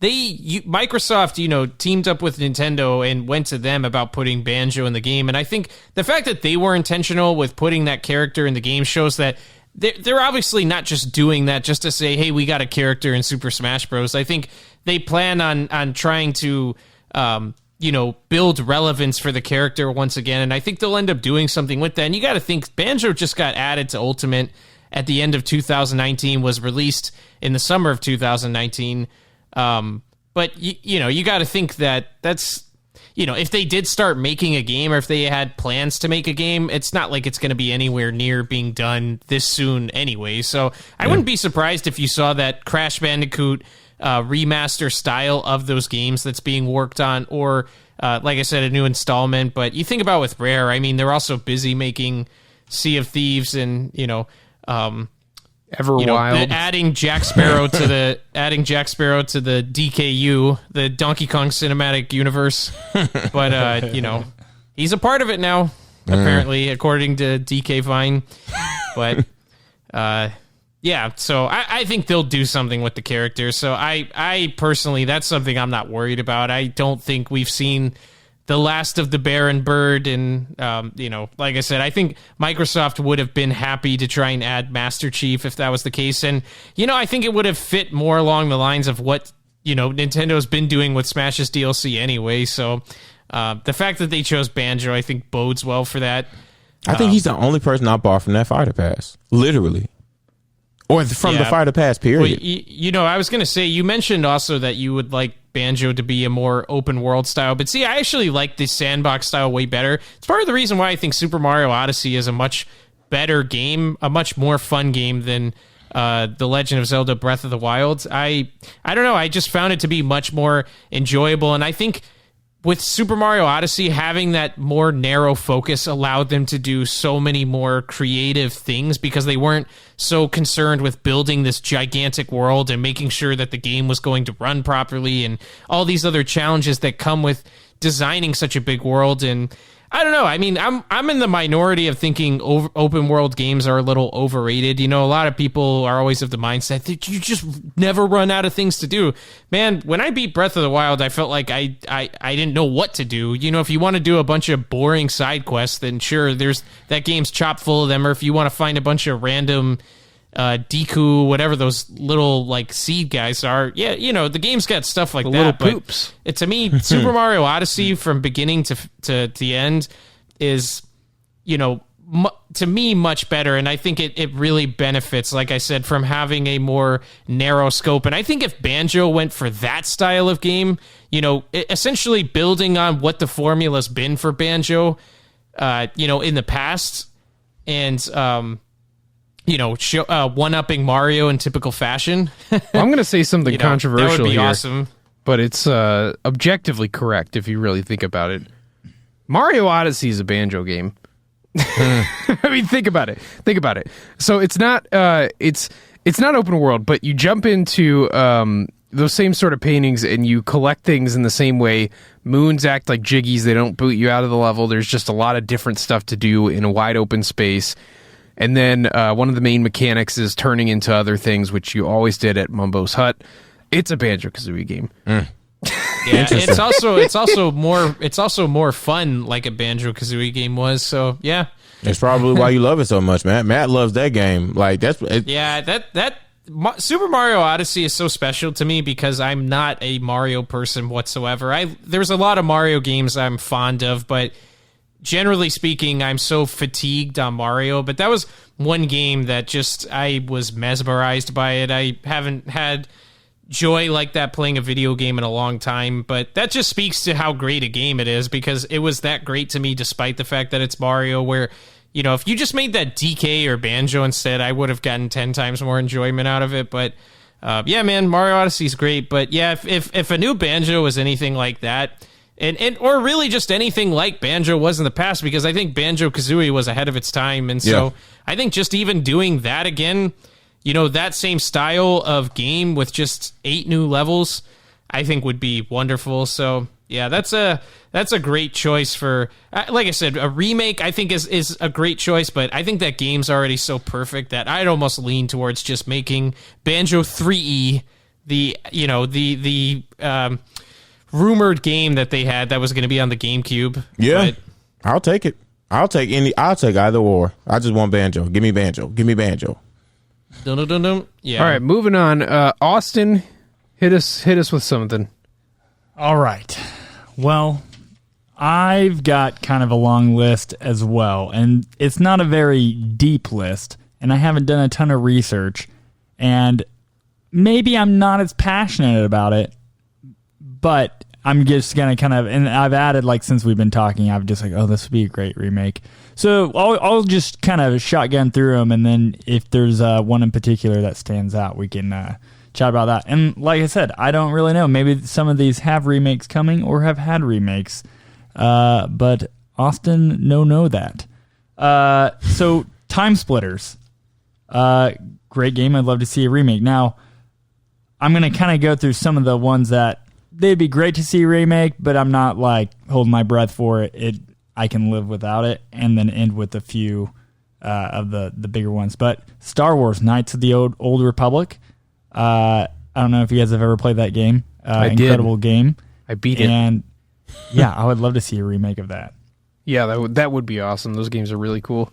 Microsoft, teamed up with Nintendo and went to them about putting Banjo in the game. And I think the fact that they were intentional with putting that character in the game shows that they're obviously not just doing that just to say, hey, we got a character in Super Smash Bros. I think they plan on trying to, build relevance for the character once again. And I think they'll end up doing something with that. And you got to think Banjo just got added to Ultimate at the end of 2019, was released in the summer of 2019. But you got to think that's, if they did start making a game or if they had plans to make a game, it's not like it's going to be anywhere near being done this soon anyway. So I wouldn't be surprised if you saw that Crash Bandicoot remaster style of those games that's being worked on, or like I said, a new installment. But you think about with Rare, I mean, they're also busy making Sea of Thieves and, Everwild, adding Jack Sparrow to the DKU, the Donkey Kong Cinematic Universe. But he's a part of it now, apparently, according to DK Vine. But yeah, so I think they'll do something with the character. So I personally, that's something I'm not worried about. I don't think we've seen the last of the Bear and Bird, and like I said, I think Microsoft would have been happy to try and add Master Chief if that was the case, and I think it would have fit more along the lines of what Nintendo's been doing with Smash's DLC anyway. So the fact that they chose Banjo, I think, bodes well for that. I think he's the only person I bought from that Fighter Pass, literally. Or from the Fighter Pass, period. Well, I was going to say, you mentioned also that you would like Banjo to be a more open world style, but see, I actually like the sandbox style way better. It's part of the reason why I think Super Mario Odyssey is a much better game, a much more fun game than The Legend of Zelda Breath of the Wild. I don't know, I just found it to be much more enjoyable, and I think with Super Mario Odyssey, having that more narrow focus allowed them to do so many more creative things because they weren't so concerned with building this gigantic world and making sure that the game was going to run properly and all these other challenges that come with designing such a big world. And I don't know. I mean, I'm in the minority of thinking open world games are a little overrated. A lot of people are always of the mindset that you just never run out of things to do. Man, when I beat Breath of the Wild, I felt like I didn't know what to do. If you want to do a bunch of boring side quests, then sure, that game's chock full of them. Or if you want to find a bunch of random Deku, whatever those little like seed guys are, yeah, the game's got stuff like that. Little poops. But to me, Super Mario Odyssey from beginning to the end is, to me much better, and I think it really benefits, like I said, from having a more narrow scope. And I think if Banjo went for that style of game, essentially building on what the formula's been for Banjo, in the past, and one-upping Mario in typical fashion. Well, I'm going to say something controversial that would be here, awesome. But it's objectively correct if you really think about it. Mario Odyssey is a Banjo game. I mean, think about it. So it's not open world, but you jump into those same sort of paintings and you collect things in the same way. Moons act like jiggies; they don't boot you out of the level. There's just a lot of different stuff to do in a wide open space. And then one of the main mechanics is turning into other things, which you always did at Mumbo's Hut. It's a Banjo-Kazooie game. Yeah, it's also more fun, like a Banjo-Kazooie game was. So yeah, it's probably why you love it so much, man. Matt loves that game. Like that Super Mario Odyssey is so special to me because I'm not a Mario person whatsoever. There's a lot of Mario games I'm fond of, but generally speaking, I'm so fatigued on Mario, but that was one game that just, I was mesmerized by it. I haven't had joy like that playing a video game in a long time, but that just speaks to how great a game it is, because it was that great to me despite the fact that it's Mario, where, you know, if you just made that DK or Banjo instead, I would have gotten 10 times more enjoyment out of it. But yeah, man, Mario Odyssey is great. But yeah, if a new Banjo was anything like that, and or really just anything like Banjo was in the past, because I think Banjo-Kazooie was ahead of its time, and so I think just even doing that again, you know, that same style of game with just 8 new levels, I think would be wonderful. So yeah, that's a great choice for, like I said, a remake. I think is a great choice, but I think that game's already so perfect that I'd almost lean towards just making Banjo 3E the rumored game that they had that was going to be on the GameCube. Yeah, but I'll take it. I'll take either or. I just want Banjo. Give me Banjo. Give me Banjo. Dun, dun, dun, dun. Yeah. All right, moving on. Austin, hit us with something. All right. Well, I've got kind of a long list as well, and it's not a very deep list, and I haven't done a ton of research, and maybe I'm not as passionate about it, but I'm just going to kind of, and I've added, like, since we've been talking, I've just like, oh, this would be a great remake. So I'll just kind of shotgun through them, and then if there's one in particular that stands out, we can chat about that. And like I said, I don't really know. Maybe some of these have remakes coming or have had remakes, but Austin, know that. So Time Splitters, great game. I'd love to see a remake. Now, I'm going to kind of go through some of the ones that they'd be great to see remake, but I'm not like holding my breath for it. I can live without it, and then end with a few of the bigger ones. But Star Wars: Knights of the Old Republic. I don't know if you guys have ever played that game. Incredible game. I beat it. And yeah, I would love to see a remake of that. Yeah, that would be awesome. Those games are really cool.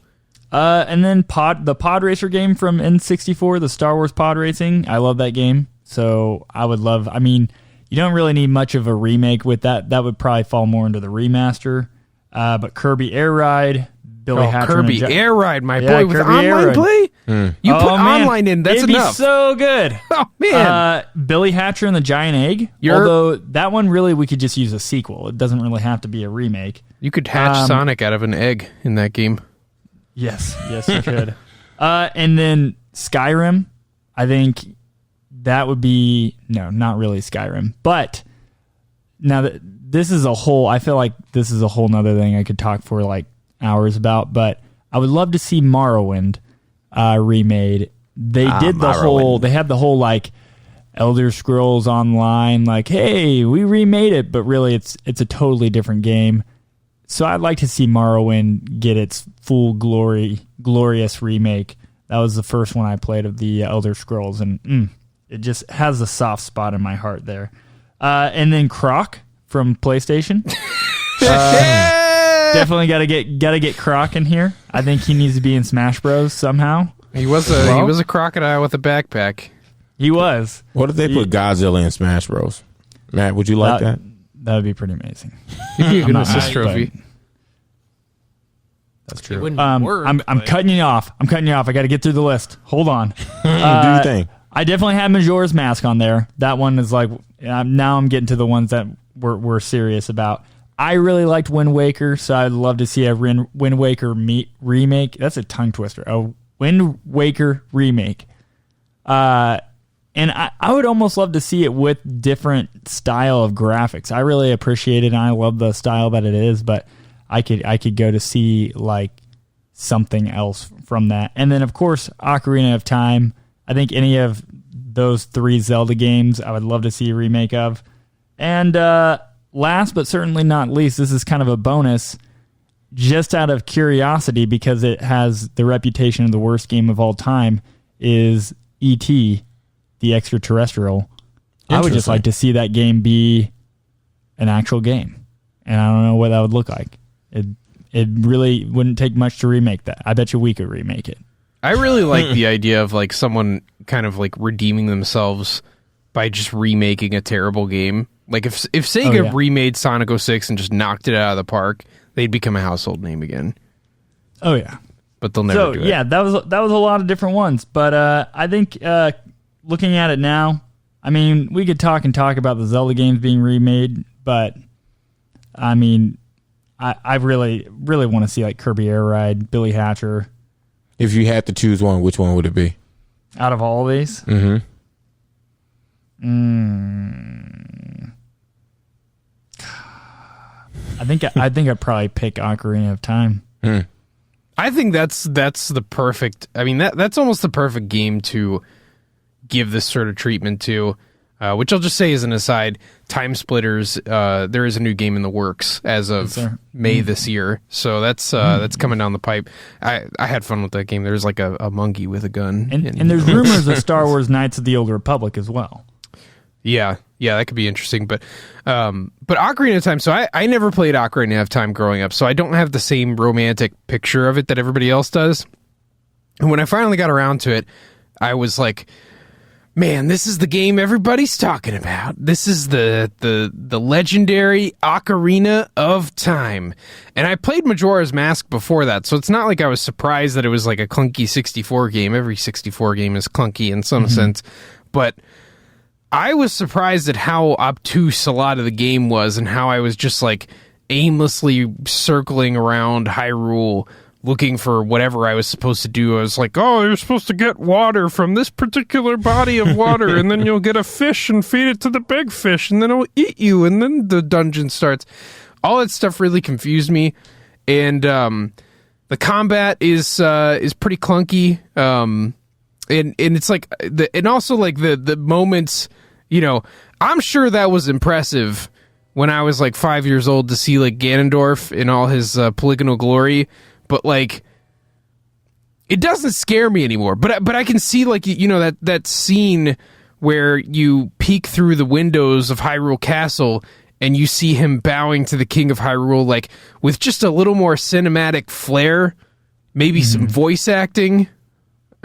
And then the Pod Racer game from N64, the Star Wars Pod Racing. I love that game. So I would love, I mean, you don't really need much of a remake with that. That would probably fall more into the remaster. But Kirby Air Ride, Billy Hatcher. Kirby Air Ride, my boy, with Kirby online play? You put online in, that's it'd enough. It'd be so good. Oh, man. Billy Hatcher and the Giant Egg. Although that one, really, we could just use a sequel. It doesn't really have to be a remake. You could hatch Sonic out of an egg in that game. Yes, you could. And then Skyrim, I think that would be... No, not really Skyrim. But now that this is a whole... I feel like this is a whole nother thing I could talk for like hours about, but I would love to see Morrowind remade. They did the whole... They had the whole like Elder Scrolls Online, like, hey, we remade it, but really it's a totally different game. So I'd like to see Morrowind get its full glorious remake. That was the first one I played of the Elder Scrolls, and it just has a soft spot in my heart there. And then Croc from PlayStation. Definitely gotta get Croc in here. I think he needs to be in Smash Bros. Somehow. He was a crocodile with a backpack. He was. What if they put Godzilla in Smash Bros? Matt, would you like that? That would be pretty amazing. He'd be a good assist trophy. That's true. I'm cutting you off. I got to get through the list. Hold on. Do your thing. I definitely had Majora's Mask on there. That one is like, now I'm getting to the ones that we're serious about. I really liked Wind Waker, so I'd love to see a Wind Waker remake. That's a tongue twister. A Wind Waker remake. And I would almost love to see it with different style of graphics. I really appreciate it, and I love the style that it is, but I could go to see like something else from that. And then, of course, Ocarina of Time. I think any of those 3 Zelda games I would love to see a remake of. And last but certainly not least, this is kind of a bonus, just out of curiosity, because it has the reputation of the worst game of all time, is E.T., the Extraterrestrial. I would just like to see that game be an actual game. And I don't know what that would look like. It really wouldn't take much to remake that. I bet you we could remake it. I really like the idea of like someone kind of like redeeming themselves by just remaking a terrible game. Like if Sega remade Sonic 06 and just knocked it out of the park, they'd become a household name again. Oh yeah, but they'll never do it. Yeah, that was a lot of different ones. But I think looking at it now, I mean, we could talk about the Zelda games being remade, but I mean, I really want to see like Kirby Air Ride, Billy Hatcher. If you had to choose one, which one would it be? Out of all of these? Mm-hmm. I think I'd probably pick Ocarina of Time. I think that's the perfect. I mean, that's almost the perfect game to give this sort of treatment to. Which I'll just say as an aside, Time Splitters. There is a new game in the works as of May this year, so that's coming down the pipe. I had fun with that game. There's like a monkey with a gun, and there's rumors of Star Wars Knights of the Old Republic as well. Yeah, that could be interesting. But Ocarina of Time. So I never played Ocarina of Time growing up, so I don't have the same romantic picture of it that everybody else does. And when I finally got around to it, I was like, man, this is the game everybody's talking about. This is the legendary Ocarina of Time. And I played Majora's Mask before that, so it's not like I was surprised that it was like a clunky 64 game. Every 64 game is clunky in some sense. But I was surprised at how obtuse a lot of the game was and how I was just like aimlessly circling around Hyrule looking for whatever I was supposed to do. I was like, oh, you're supposed to get water from this particular body of water, and then you'll get a fish and feed it to the big fish, and then it'll eat you, and then the dungeon starts. All that stuff really confused me, and the combat is pretty clunky, and it's like, and also like the moments, you know, I'm sure that was impressive when I was like 5 years old to see like Ganondorf in all his polygonal glory. But like, it doesn't scare me anymore. But I can see like, you know, that scene where you peek through the windows of Hyrule Castle and you see him bowing to the King of Hyrule, like with just a little more cinematic flair, maybe some voice acting.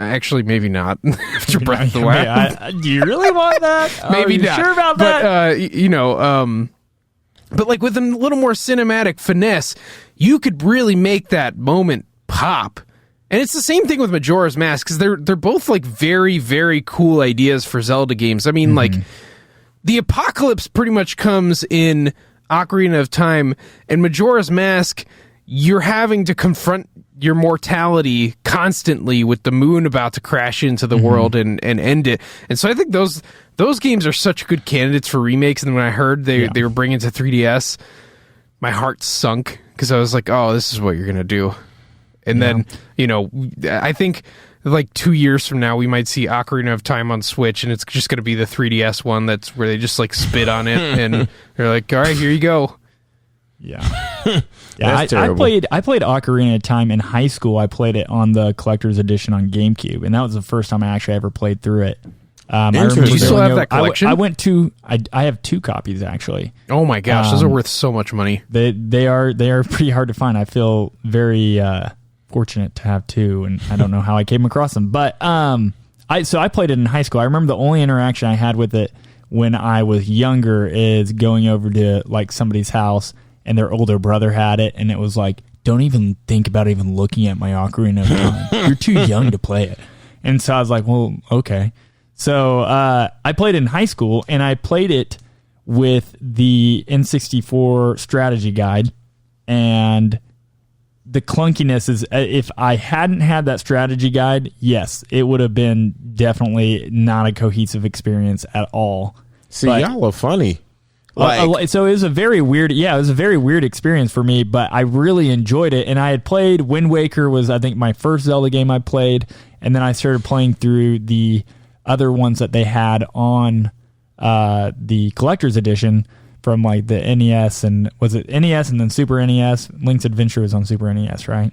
Actually, maybe not. After Breath of the Wild, do you really want that? Maybe not. Sure about that? But you know. But like with a little more cinematic finesse, you could really make that moment pop. And it's the same thing with Majora's Mask, because they're both like very, very cool ideas for Zelda games. I mean, like the apocalypse pretty much comes in Ocarina of Time, and Majora's Mask, you're having to confront your mortality constantly with the moon about to crash into the world and end it. And so I think those games are such good candidates for remakes. And when I heard they were bringing it to 3DS, my heart sunk, because I was like, oh, this is what you're going to do. And then, you know, I think like 2 years from now, we might see Ocarina of Time on Switch, and it's just going to be the 3DS one that's where they just like spit on it and they're like, all right, here you go. Yeah. I played Ocarina of Time in high school. I played it on the collector's edition on GameCube, and that was the first time I actually ever played through it. I remember do you still have that collection? I have 2 copies actually. Oh my gosh, those are worth so much money. They are pretty hard to find. I feel very fortunate to have 2, and I don't know how I came across them. But I played it in high school. I remember the only interaction I had with it when I was younger is going over to like somebody's house, and their older brother had it, and it was like, don't even think about even looking at my Ocarina of Time. You're too young to play it. And so I was like, well, okay. So I played it in high school, and I played it with the N64 strategy guide, and the clunkiness is, if I hadn't had that strategy guide, yes, it would have been definitely not a cohesive experience at all. See, y'all are funny. So it was a very weird, experience for me, but I really enjoyed it. And I had played Wind Waker was, I think, my first Zelda game I played. And then I started playing through the other ones that they had on the collector's edition from like the NES, and was it NES and then Super NES? Link's Adventure was on Super NES, right?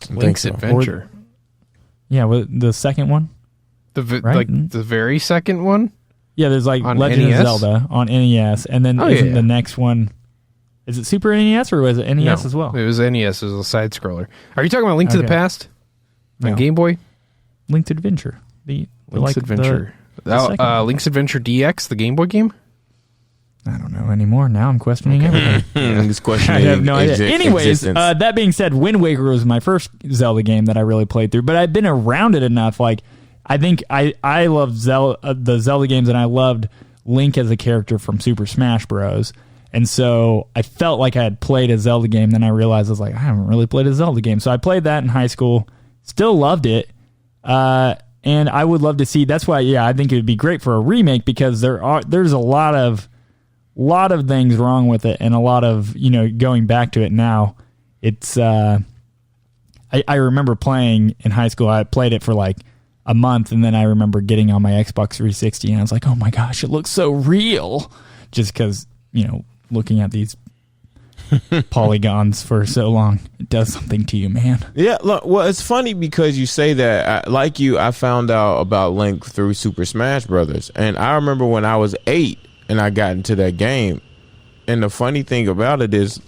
Link's Adventure. The second one? The very second one? Yeah, there's like on Legend NES? of Zelda on NES, and then the next one, is it Super NES or was it NES as well? It was NES. It was a side scroller. Are you talking about Link to the Past on Game Boy? Link's Adventure. Link's Adventure. Link's Adventure DX, the Game Boy game. I don't know anymore. Now I'm questioning everything. He's questioning. I have no idea. Anyways, that being said, Wind Waker was my first Zelda game that I really played through, but I've been around it enough. Like, I think I loved the Zelda games, and I loved Link as a character from Super Smash Bros. And so I felt like I had played a Zelda game. Then I realized I was like, I haven't really played a Zelda game. So I played that in high school. Still loved it. And I would love to see. That's why, I think it would be great for a remake, because there's a lot of things wrong with it, and a lot of going back to it now. It's I remember playing in high school. I played it for like a month, and then I remember getting on my Xbox 360, and I was like, oh my gosh, it looks so real, just because looking at these polygons for so long, it does something to you, man. Yeah, look, well, it's funny because you say that. I found out about Link through Super Smash Brothers, and I remember when I was 8 and I got into that game. And the funny thing about it is,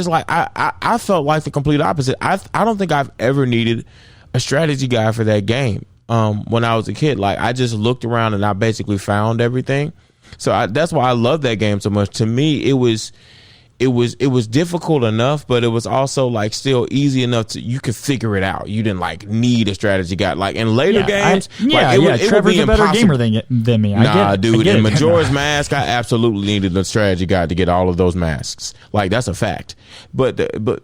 like, I felt like the complete opposite. I don't think I've ever needed a strategy guide for that game. When I was a kid, like, I just looked around and I basically found everything. So that's why I love that game so much. To me, it was difficult enough, but it was also like still easy enough to you could figure it out. You didn't like need a strategy guide. Like in later games, Trevor's would be a better gamer than me. Dude, in Majora's Mask, I absolutely needed a strategy guide to get all of those masks. Like, that's a fact. But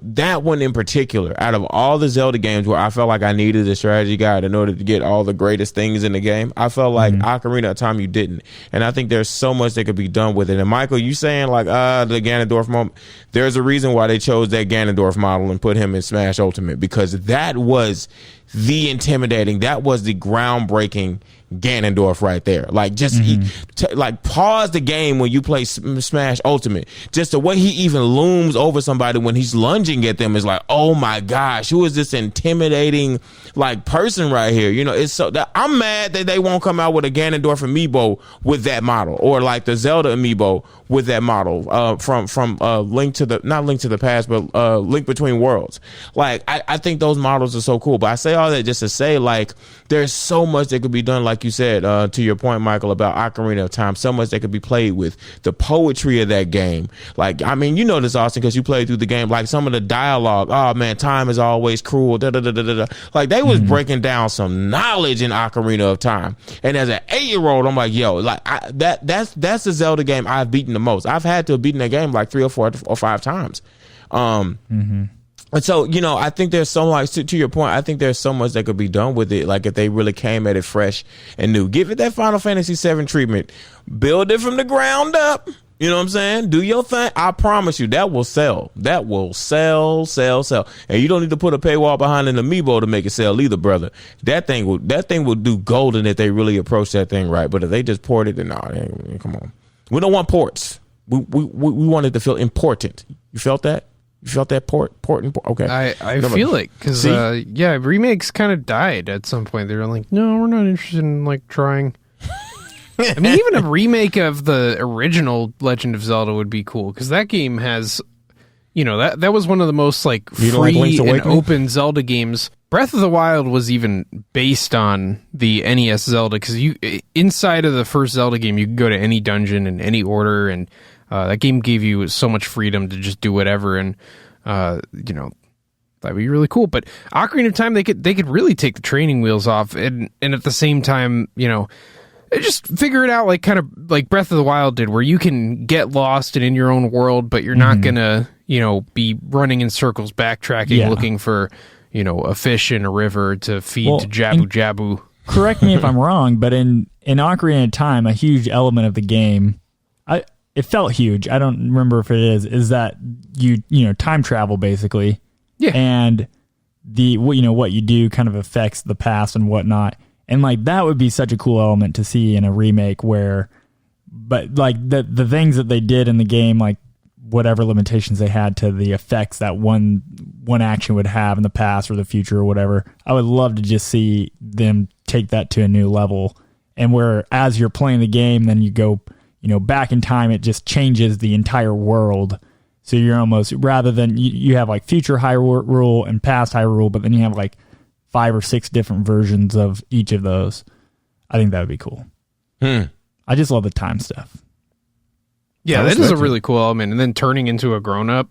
that one in particular, out of all the Zelda games where I felt like I needed a strategy guide in order to get all the greatest things in the game, I felt like Ocarina of Time, you didn't. And I think there's so much that could be done with it. And Michael, you saying like the Ganondorf moment, there's a reason why they chose that Ganondorf model and put him in Smash Ultimate, because that was the intimidating, that was the groundbreaking Ganondorf right there. Like, just like pause the game when you play Smash Ultimate. Just the way he even looms over somebody when he's lunging at them is like, oh my gosh, who is this intimidating like person right here? It's so that I'm mad that they won't come out with a Ganondorf amiibo with that model, or like the Zelda amiibo with that model from Link to the, not Link to the Past, but Link Between Worlds. Like, I think those models are so cool. But I say all that just to say, like, there's so much that could be done, like you said, to your point, Michael, about Ocarina of Time, so much that could be played with. The poetry of that game. Like, I mean, this, Austin, because you played through the game. Like, some of the dialogue, oh man, time is always cruel, da-da-da-da-da. Like, they was breaking down some knowledge in Ocarina of Time. And as an 8-year-old, I'm like, yo, like, that's the Zelda game I've beaten the most. I've had to have beaten that game like 3 or 4 or 5 times. And so, I think there's so much, to your point, I think there's so much that could be done with it. Like, if they really came at it fresh and new, give it that Final Fantasy VII treatment, build it from the ground up. You know what I'm saying? Do your thing. I promise you that will sell. That will sell. And you don't need to put a paywall behind an amiibo to make it sell either, brother. That thing will do golden if they really approach that thing right. But if they just port it, then come on. We don't want ports. We want it to feel important. You felt that? You felt that port? Okay. I feel it, because remakes kind of died at some point. They were like, no, we're not interested in like trying. I mean, even a remake of the original Legend of Zelda would be cool, because that game has, that was one of the most like free and open Zelda games. Breath of the Wild was even based on the NES Zelda, because inside of the first Zelda game, you could go to any dungeon in any order, and that game gave you so much freedom to just do whatever, and that would be really cool. But Ocarina of Time, they could really take the training wheels off, and at the same time, just figure it out, like kind of like Breath of the Wild did, where you can get lost and in your own world, but you're not gonna be running in circles, backtracking, looking for a fish in a river to feed to Jabu. Correct me if I'm wrong, but in Ocarina of Time, a huge element of the game, it felt huge. I don't remember if it is that you time travel basically. Yeah. And what you do kind of affects the past and whatnot. And like that would be such a cool element to see in a remake but like the things that they did in the game, like whatever limitations they had to the effects that one action would have in the past or the future or whatever, I would love to just see them take that to a new level. And where as you're playing the game, then you go back in time, it just changes the entire world. So you're almost, rather than you have like future Hyrule and past Hyrule, but then you have like 5 or 6 different versions of each of those. I think that would be cool. I I just love the time stuff. Yeah, that is a really cool element. And then turning into a grown-up.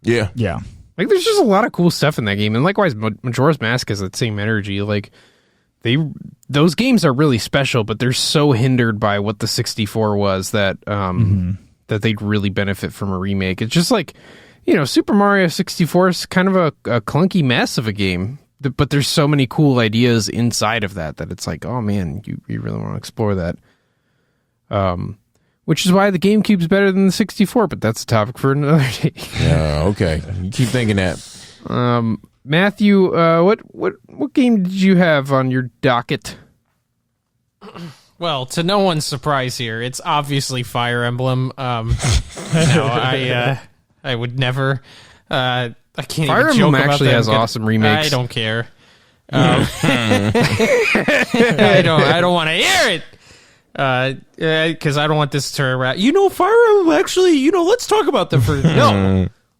Yeah. Yeah. Like, there's just a lot of cool stuff in that game. And likewise, Majora's Mask has that same energy. Like, those games are really special, but they're so hindered by what the 64 was that that they'd really benefit from a remake. It's just like, Super Mario 64 is kind of a clunky mess of a game. But there's so many cool ideas inside of that it's like, oh, man, you really want to explore that. Which is why the GameCube's better than the 64, but that's a topic for another day. Yeah, okay. You keep thinking that. Matthew, what game did you have on your docket? Well, to no one's surprise here, it's obviously Fire Emblem. I would never. I can't. Fire even joke Emblem about actually has awesome remakes. I don't care. I don't want to hear it. Because I don't want this to turn around. Fire Emblem actually, let's talk about them for...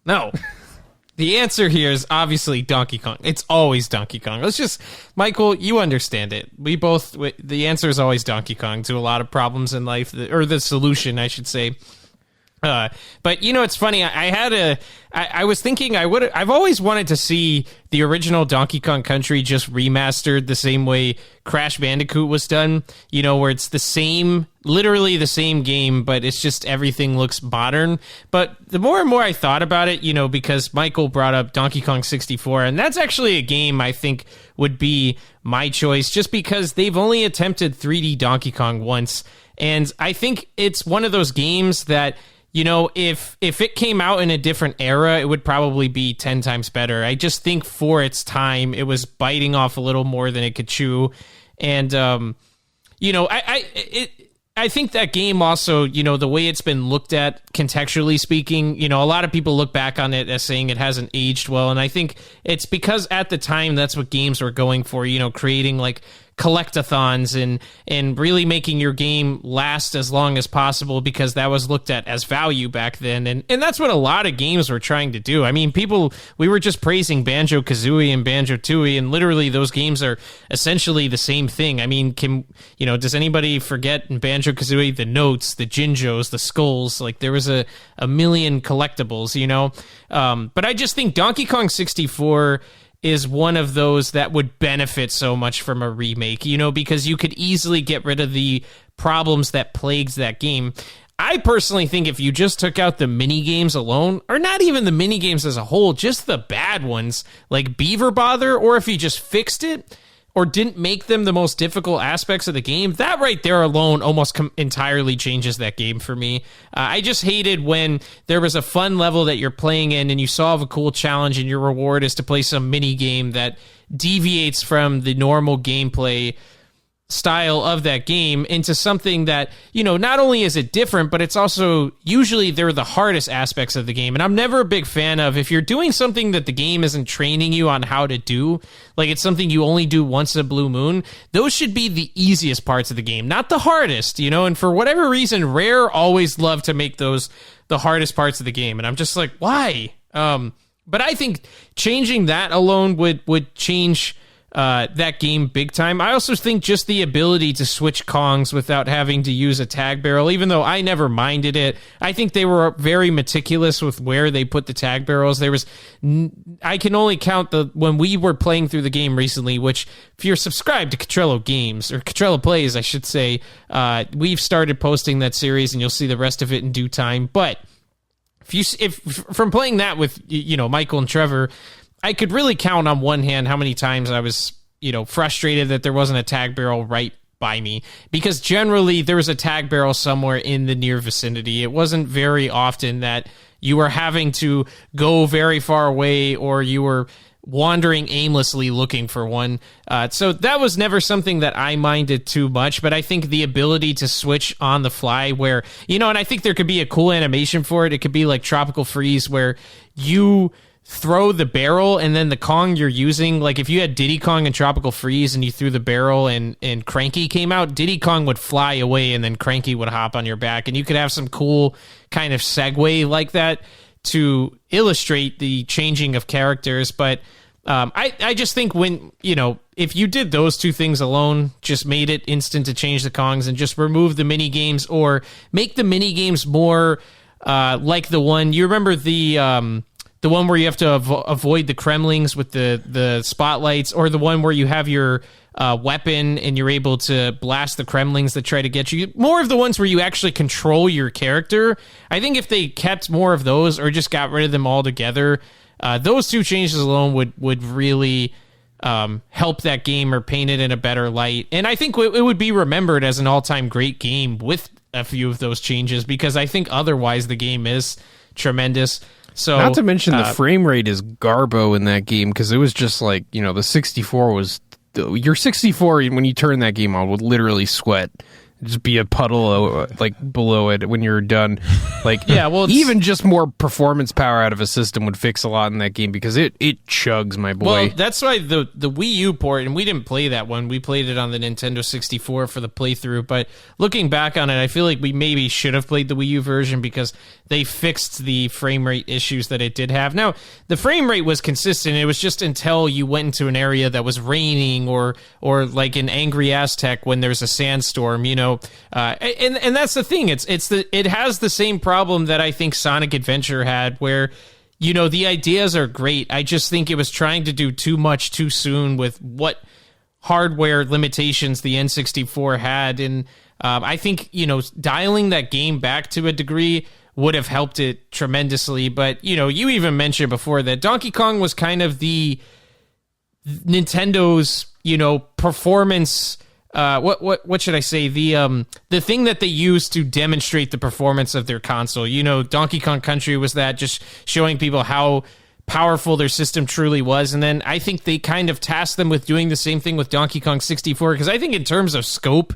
No. The answer here is obviously Donkey Kong. It's always Donkey Kong. Let's just... Michael, you understand it. The answer is always Donkey Kong to a lot of problems in life, or the solution, I should say. But it's funny. I was thinking I've always wanted to see the original Donkey Kong Country just remastered the same way Crash Bandicoot was done. Where it's literally the same game, but it's just everything looks modern. But the more and more I thought about it, because Michael brought up Donkey Kong 64, and that's actually a game I think would be my choice, just because they've only attempted 3D Donkey Kong once, and I think it's one of those games that. If it came out in a different era, it would probably be 10 times better. I just think for its time, it was biting off a little more than it could chew. And, I think that game also, the way it's been looked at contextually speaking, a lot of people look back on it as saying it hasn't aged well. And I think it's because at the time, that's what games were going for, creating like collectathons and really making your game last as long as possible, because that was looked at as value back then. And that's what a lot of games were trying to do. I mean, we were just praising Banjo-Kazooie and Banjo-Tooie, and literally those games are essentially the same thing. I mean, does anybody forget in Banjo-Kazooie the notes, the Jinjos, the skulls? Like, there was a million collectibles, but I just think Donkey Kong 64 is one of those that would benefit so much from a remake, because you could easily get rid of the problems that plagues that game. I personally think if you just took out the mini games alone, or not even the mini games as a whole, just the bad ones like Beaver Bother, or if you just fixed it or didn't make them the most difficult aspects of the game, that right there alone almost entirely changes that game for me. I just hated when there was a fun level that you're playing in and you solve a cool challenge and your reward is to play some mini game that deviates from the normal gameplay style of that game into something that, not only is it different, but it's also usually they're the hardest aspects of the game. And I'm never a big fan of if you're doing something that the game isn't training you on how to do, like it's something you only do once in a blue moon, those should be the easiest parts of the game, not the hardest, and for whatever reason, Rare always love to make those the hardest parts of the game. And I'm just like, why? But I think changing that alone would change that game big time. I also think just the ability to switch Kongs without having to use a tag barrel, even though I never minded it, I think they were very meticulous with where they put the tag barrels. I can only count when we were playing through the game recently, which if you're subscribed to Cottrello Games, or Cottrello Plays, I should say, we've started posting that series and you'll see the rest of it in due time. But if from playing that with, Michael and Trevor, I could really count on one hand how many times I was, frustrated that there wasn't a tag barrel right by me, because generally there was a tag barrel somewhere in the near vicinity. It wasn't very often that you were having to go very far away or you were wandering aimlessly looking for one. So that was never something that I minded too much, but I think the ability to switch on the fly where, and I think there could be a cool animation for it. It could be like Tropical Freeze where you throw the barrel and then the Kong you're using, like if you had Diddy Kong and Tropical Freeze and you threw the barrel and Cranky came out, Diddy Kong would fly away and then Cranky would hop on your back, and you could have some cool kind of segue like that to illustrate the changing of characters. But I just think when, if you did those two things alone, just made it instant to change the Kongs and just remove the mini games or make the mini games more like the one, you remember the one where you have to avoid the Kremlings with the spotlights, or the one where you have your weapon and you're able to blast the Kremlings that try to get you. More of the ones where you actually control your character. I think if they kept more of those or just got rid of them altogether, those two changes alone would really help that game or paint it in a better light. And I think it would be remembered as an all-time great game with a few of those changes, because I think otherwise the game is tremendous. So, not to mention the frame rate is garbo in that game, because it was just like, the 64 was... Your 64, when you turn that game on, would literally sweat. Just be a puddle below it when you're done. Even just more performance power out of a system would fix a lot in that game, because it chugs, my boy. Well, that's why the Wii U port, and we didn't play that one. We played it on the Nintendo 64 for the playthrough. But looking back on it, I feel like we maybe should have played the Wii U version, because they fixed the frame rate issues that it did have. Now, the frame rate was consistent. It was just until you went into an area that was raining or like an Angry Aztec when there's a sandstorm, and that's the thing. It has the same problem that I think Sonic Adventure had, where the ideas are great. I just think it was trying to do too much too soon with what hardware limitations the N64 had, and I think dialing that game back to a degree would have helped it tremendously. But you even mentioned before that Donkey Kong was kind of the Nintendo's performance. What should I say? The thing that they used to demonstrate the performance of their console. Donkey Kong Country was that, just showing people how powerful their system truly was. And then I think they kind of tasked them with doing the same thing with Donkey Kong 64, because I think in terms of scope,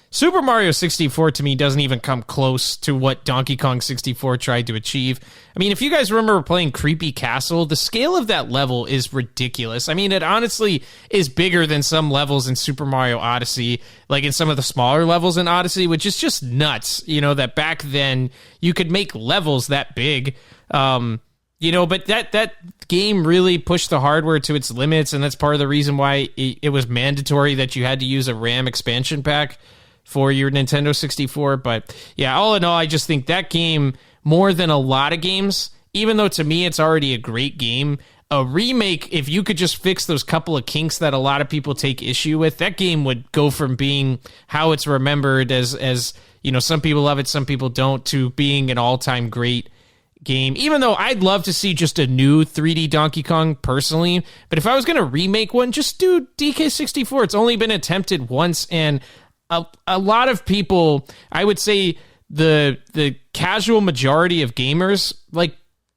Super Mario 64 to me doesn't even come close to what Donkey Kong 64 tried to achieve. I mean, if you guys remember playing Creepy Castle, the scale of that level is ridiculous. I mean, it honestly is bigger than some levels in Super Mario Odyssey, like in some of the smaller levels in Odyssey, which is just nuts, that back then you could make levels that big. But that game really pushed the hardware to its limits, and that's part of the reason why it was mandatory that you had to use a RAM expansion pack for your Nintendo 64. But yeah, all in all, I just think that game, more than a lot of games, even though to me it's already a great game, a remake, if you could just fix those couple of kinks that a lot of people take issue with, that game would go from being how it's remembered as some people love it, some people don't, to being an all-time great game. Even though I'd love to see just a new 3D Donkey Kong personally, but if I was going to remake one, just do DK64. It's only been attempted once, and a lot of people, I would say the casual majority of gamers,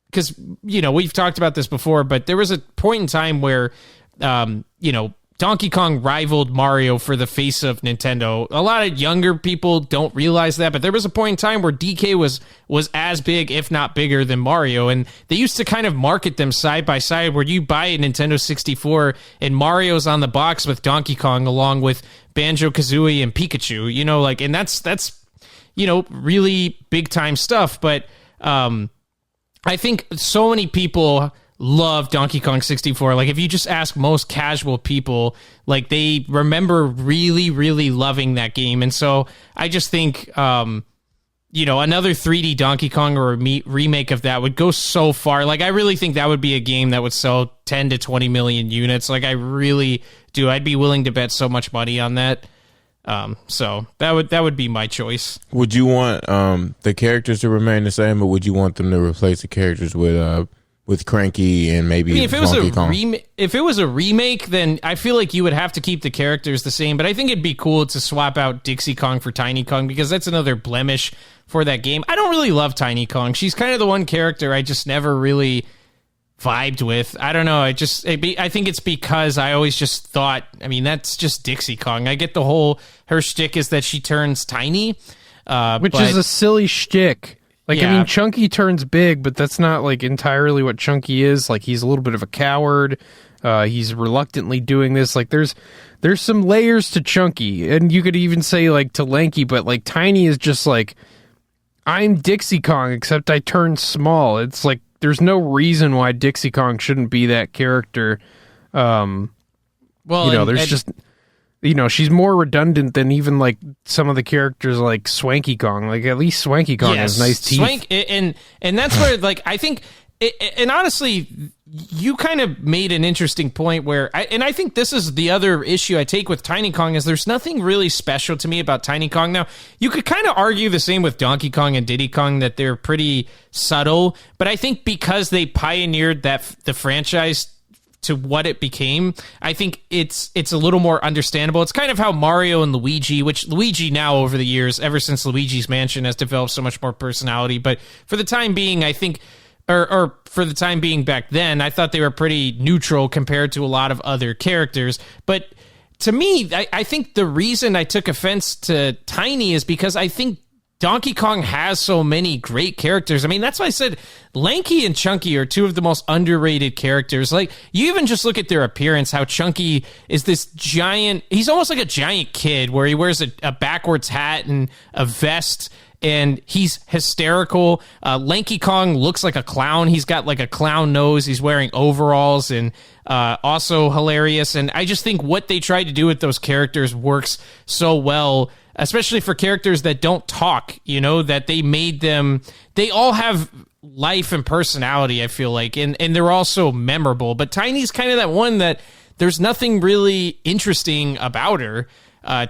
because we've talked about this before, but there was a point in time where Donkey Kong rivaled Mario for the face of Nintendo. A lot of younger people don't realize that, but there was a point in time where DK was as big, if not bigger, than Mario, and they used to kind of market them side by side, where you buy a Nintendo 64 and Mario's on the box with Donkey Kong along with Banjo-Kazooie and Pikachu, and that's really big time stuff. But I think so many people love Donkey Kong 64. Like, if you just ask most casual people, they remember really, really loving that game. And so I just think, another 3D Donkey Kong or a remake of that would go so far. I really think that would be a game that would sell 10 to 20 million units. I really do. I'd be willing to bet so much money on that. So that would be my choice. Would you want the characters to remain the same, or would you want them to replace the characters with Cranky and maybe Donkey Kong? If it was a remake, then I feel like you would have to keep the characters the same, but I think it'd be cool to swap out Dixie Kong for Tiny Kong, because that's another blemish for that game. I don't really love Tiny Kong. She's kind of the one character I just never really vibed with. I don't know. I think it's because I always just thought, that's just Dixie Kong. I get her shtick is that she turns tiny. Which is a silly shtick. Chunky turns big, but that's not entirely what Chunky is. He's a little bit of a coward. He's reluctantly doing this. There's some layers to Chunky, and you could even say to Lanky, but Tiny is just I'm Dixie Kong, except I turn small. It's there's no reason why Dixie Kong shouldn't be that character. There's just, she's more redundant than even like some of the characters like Swanky Kong. Like at least Swanky Kong has nice teeth. And that's where like I think, and honestly, you kind of made an interesting point where, I think this is the other issue I take with Tiny Kong is there's nothing really special to me about Tiny Kong. Now, you could kind of argue the same with Donkey Kong and Diddy Kong, that they're pretty subtle, but I think because they pioneered the franchise to what it became, I think it's a little more understandable. It's kind of how Mario and Luigi, which Luigi now over the years, ever since Luigi's Mansion, has developed so much more personality, but for the time being, I think... Or for the time being back then, I thought they were pretty neutral compared to a lot of other characters. But to me, I think the reason I took offense to Tiny is because I think Donkey Kong has so many great characters. I mean, that's why I said Lanky and Chunky are two of the most underrated characters. Like, you even just look at their appearance, how Chunky is this giant... He's almost like a giant kid where he wears a backwards hat and a vest, and he's hysterical. Lanky Kong looks like a clown. He's got like a clown nose. He's wearing overalls and also hilarious. And I just think what they tried to do with those characters works so well, especially for characters that don't talk, that they made them... They all have life and personality, I feel like, and they're also memorable. But Tiny's kind of that one that there's nothing really interesting about her.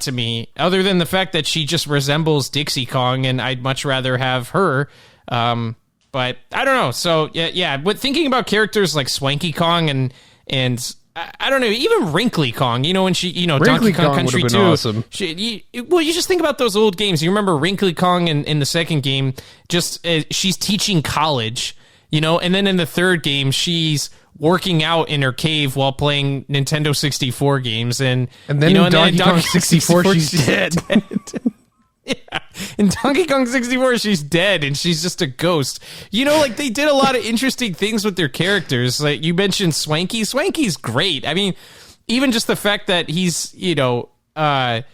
To me, other than the fact that she just resembles Dixie Kong, and I'd much rather have her. But I don't know. So yeah. But thinking about characters like Swanky Kong and I don't know, even Wrinkly Kong. When she, Donkey Kong Country 2. Awesome. You just think about those old games. You remember Wrinkly Kong in the second game? Just she's teaching college. And then in the third game, she's working out in her cave while playing Nintendo 64 games. And then in Donkey Kong 64, she's dead. Yeah. In Donkey Kong 64, she's dead, and she's just a ghost. Like, they did a lot of interesting things with their characters. Like, you mentioned Swanky. Swanky's great. I mean, even just the fact that he's, he's got,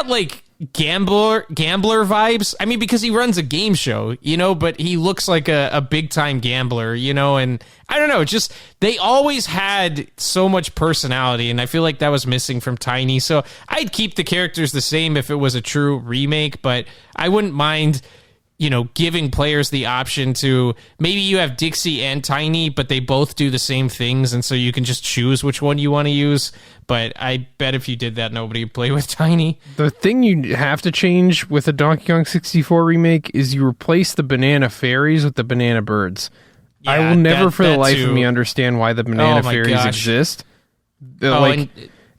like, gambler vibes. I mean, because he runs a game show, but he looks like a big time gambler, and I don't know, just they always had so much personality, and I feel like that was missing from Tiny. So I'd keep the characters the same if it was a true remake, but I wouldn't mind giving players the option to, maybe you have Dixie and Tiny, but they both do the same things, and so you can just choose which one you want to use. But I bet if you did that, nobody would play with Tiny. The thing you have to change with a Donkey Kong 64 remake is you replace the banana fairies with the banana birds. Yeah, I will never for the life of me understand why the banana fairies exist.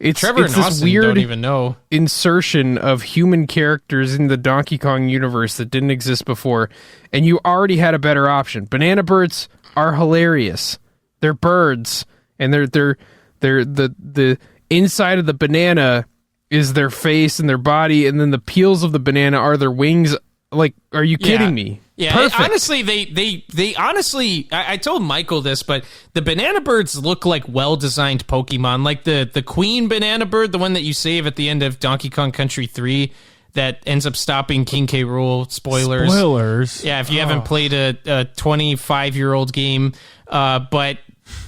It's Trevor it's and this Austin weird don't even know. insertion of human characters in the Donkey Kong universe that didn't exist before, and you already had a better option. Banana birds are hilarious. They're birds, and they're the inside of the banana is their face and their body, and then the peels of the banana are their wings. Like, are you kidding me? Yeah, honestly, they honestly, I told Michael this, but the banana birds look like well-designed Pokemon, like the queen banana bird, the one that you save at the end of Donkey Kong Country 3 that ends up stopping King K. Rool. Spoilers. Yeah, if you haven't played a 25-year-old game. But,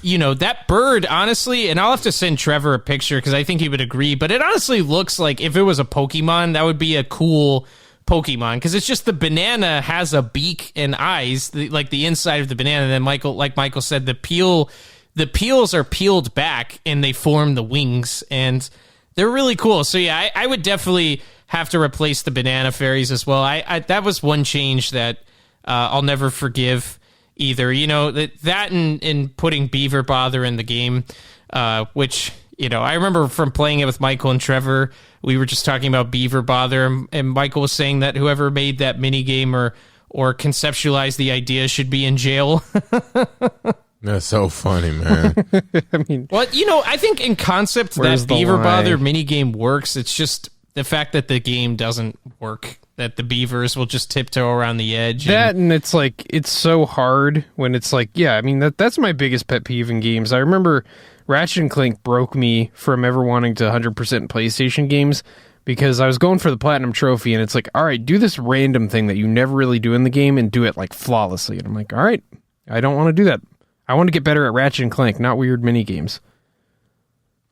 that bird, honestly, and I'll have to send Trevor a picture because I think he would agree, but it honestly looks like if it was a Pokemon, that would be a cool Pokemon, because it's just the banana has a beak and eyes, like the inside of the banana. And then Michael said, the peels are peeled back and they form the wings, and they're really cool. So yeah, I would definitely have to replace the banana fairies as well. I that was one change that I'll never forgive either. That and putting Beaver Bother in the game, which I remember from playing it with Michael and Trevor. We were just talking about Beaver Bother, and Michael was saying that whoever made that minigame or conceptualized the idea should be in jail. That's so funny, man. I mean, well, I think in concept that Beaver Bother minigame works. It's just the fact that the game doesn't work, that the beavers will just tiptoe around the edge. And it's like, it's so hard when it's like, yeah, I mean, that's my biggest pet peeve in games. I remember Ratchet & Clank broke me from ever wanting to 100% PlayStation games because I was going for the Platinum Trophy, and it's like, all right, do this random thing that you never really do in the game and do it like flawlessly. And I'm like, all right, I don't want to do that. I want to get better at Ratchet and Clank, not weird mini games.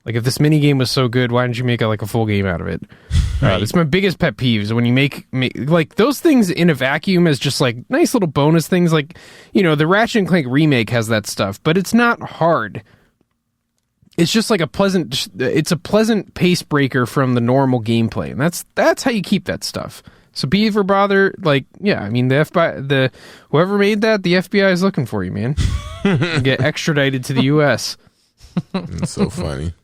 Like, if this mini game was so good, why didn't you make a full game out of it? Right. It's my biggest pet peeves when you make like those things in a vacuum as just like nice little bonus things. Like, the Ratchet and Clank remake has that stuff, but it's not hard. It's just like a pleasant pace breaker from the normal gameplay, and that's how you keep that stuff. So be ever bother, like, yeah, I mean, the FBI, whoever made that, the FBI is looking for you, man. You get extradited to the U.S. It's so funny.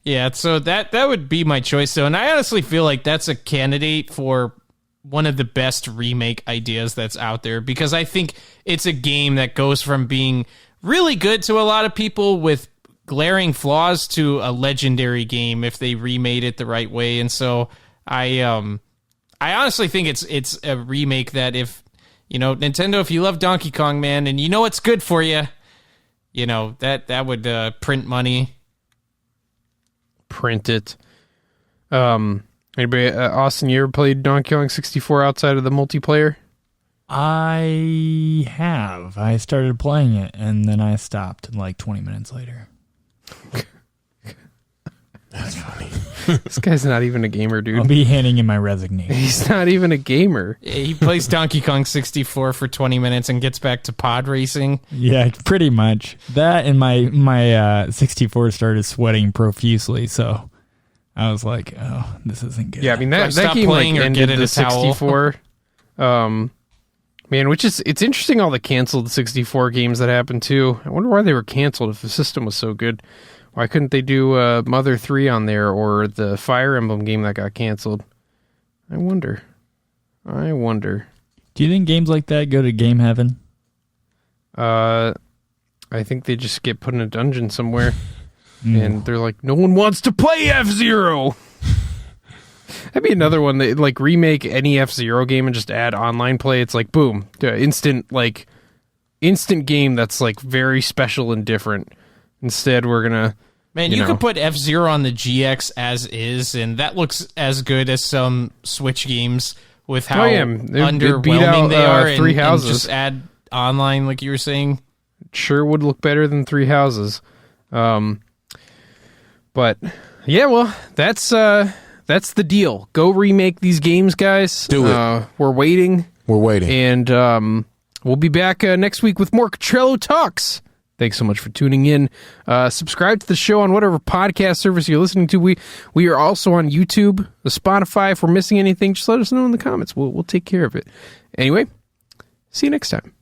Yeah, so that would be my choice, though. And I honestly feel like that's a candidate for one of the best remake ideas that's out there, because I think it's a game that goes from being really good to a lot of people with glaring flaws to a legendary game if they remade it the right way. And so I honestly think it's a remake that if, Nintendo, if you love Donkey Kong, man, and it's good for you, that would print money. Print it. Anybody, Austin, you ever played Donkey Kong 64 outside of the multiplayer? I have. I started playing it and then I stopped like 20 minutes later. That's funny. This guy's not even a gamer, dude. I'll be handing in my resignation. He's not even a gamer. He plays Donkey Kong 64 for 20 minutes and gets back to pod racing. Yeah, pretty much. That and my 64 started sweating profusely, so I was like, oh, this isn't good. Yeah, I mean, that game ended the 64. Man, it's interesting all the canceled 64 games that happened, too. I wonder why they were canceled if the system was so good. Why couldn't they do Mother 3 on there, or the Fire Emblem game that got canceled? I wonder. Do you think games like that go to game heaven? I think they just get put in a dungeon somewhere. And they're like, no one wants to play F-Zero! That'd be another one. That, like, remake any F-Zero game and just add online play. It's like, boom. Instant game that's, like, very special and different. Instead, we're gonna... Man, you could put F-Zero on the GX as is, and that looks as good as some Switch games with how underwhelming they are. Three Houses. And just add online, like you were saying. Sure would look better than Three Houses. But, yeah, well, that's the deal. Go remake these games, guys. Do it. We're waiting. And we'll be back next week with more Cottrello Talks. Thanks so much for tuning in. Subscribe to the show on whatever podcast service you're listening to. We are also on YouTube, the Spotify. If we're missing anything, just let us know in the comments. We'll take care of it. Anyway, see you next time.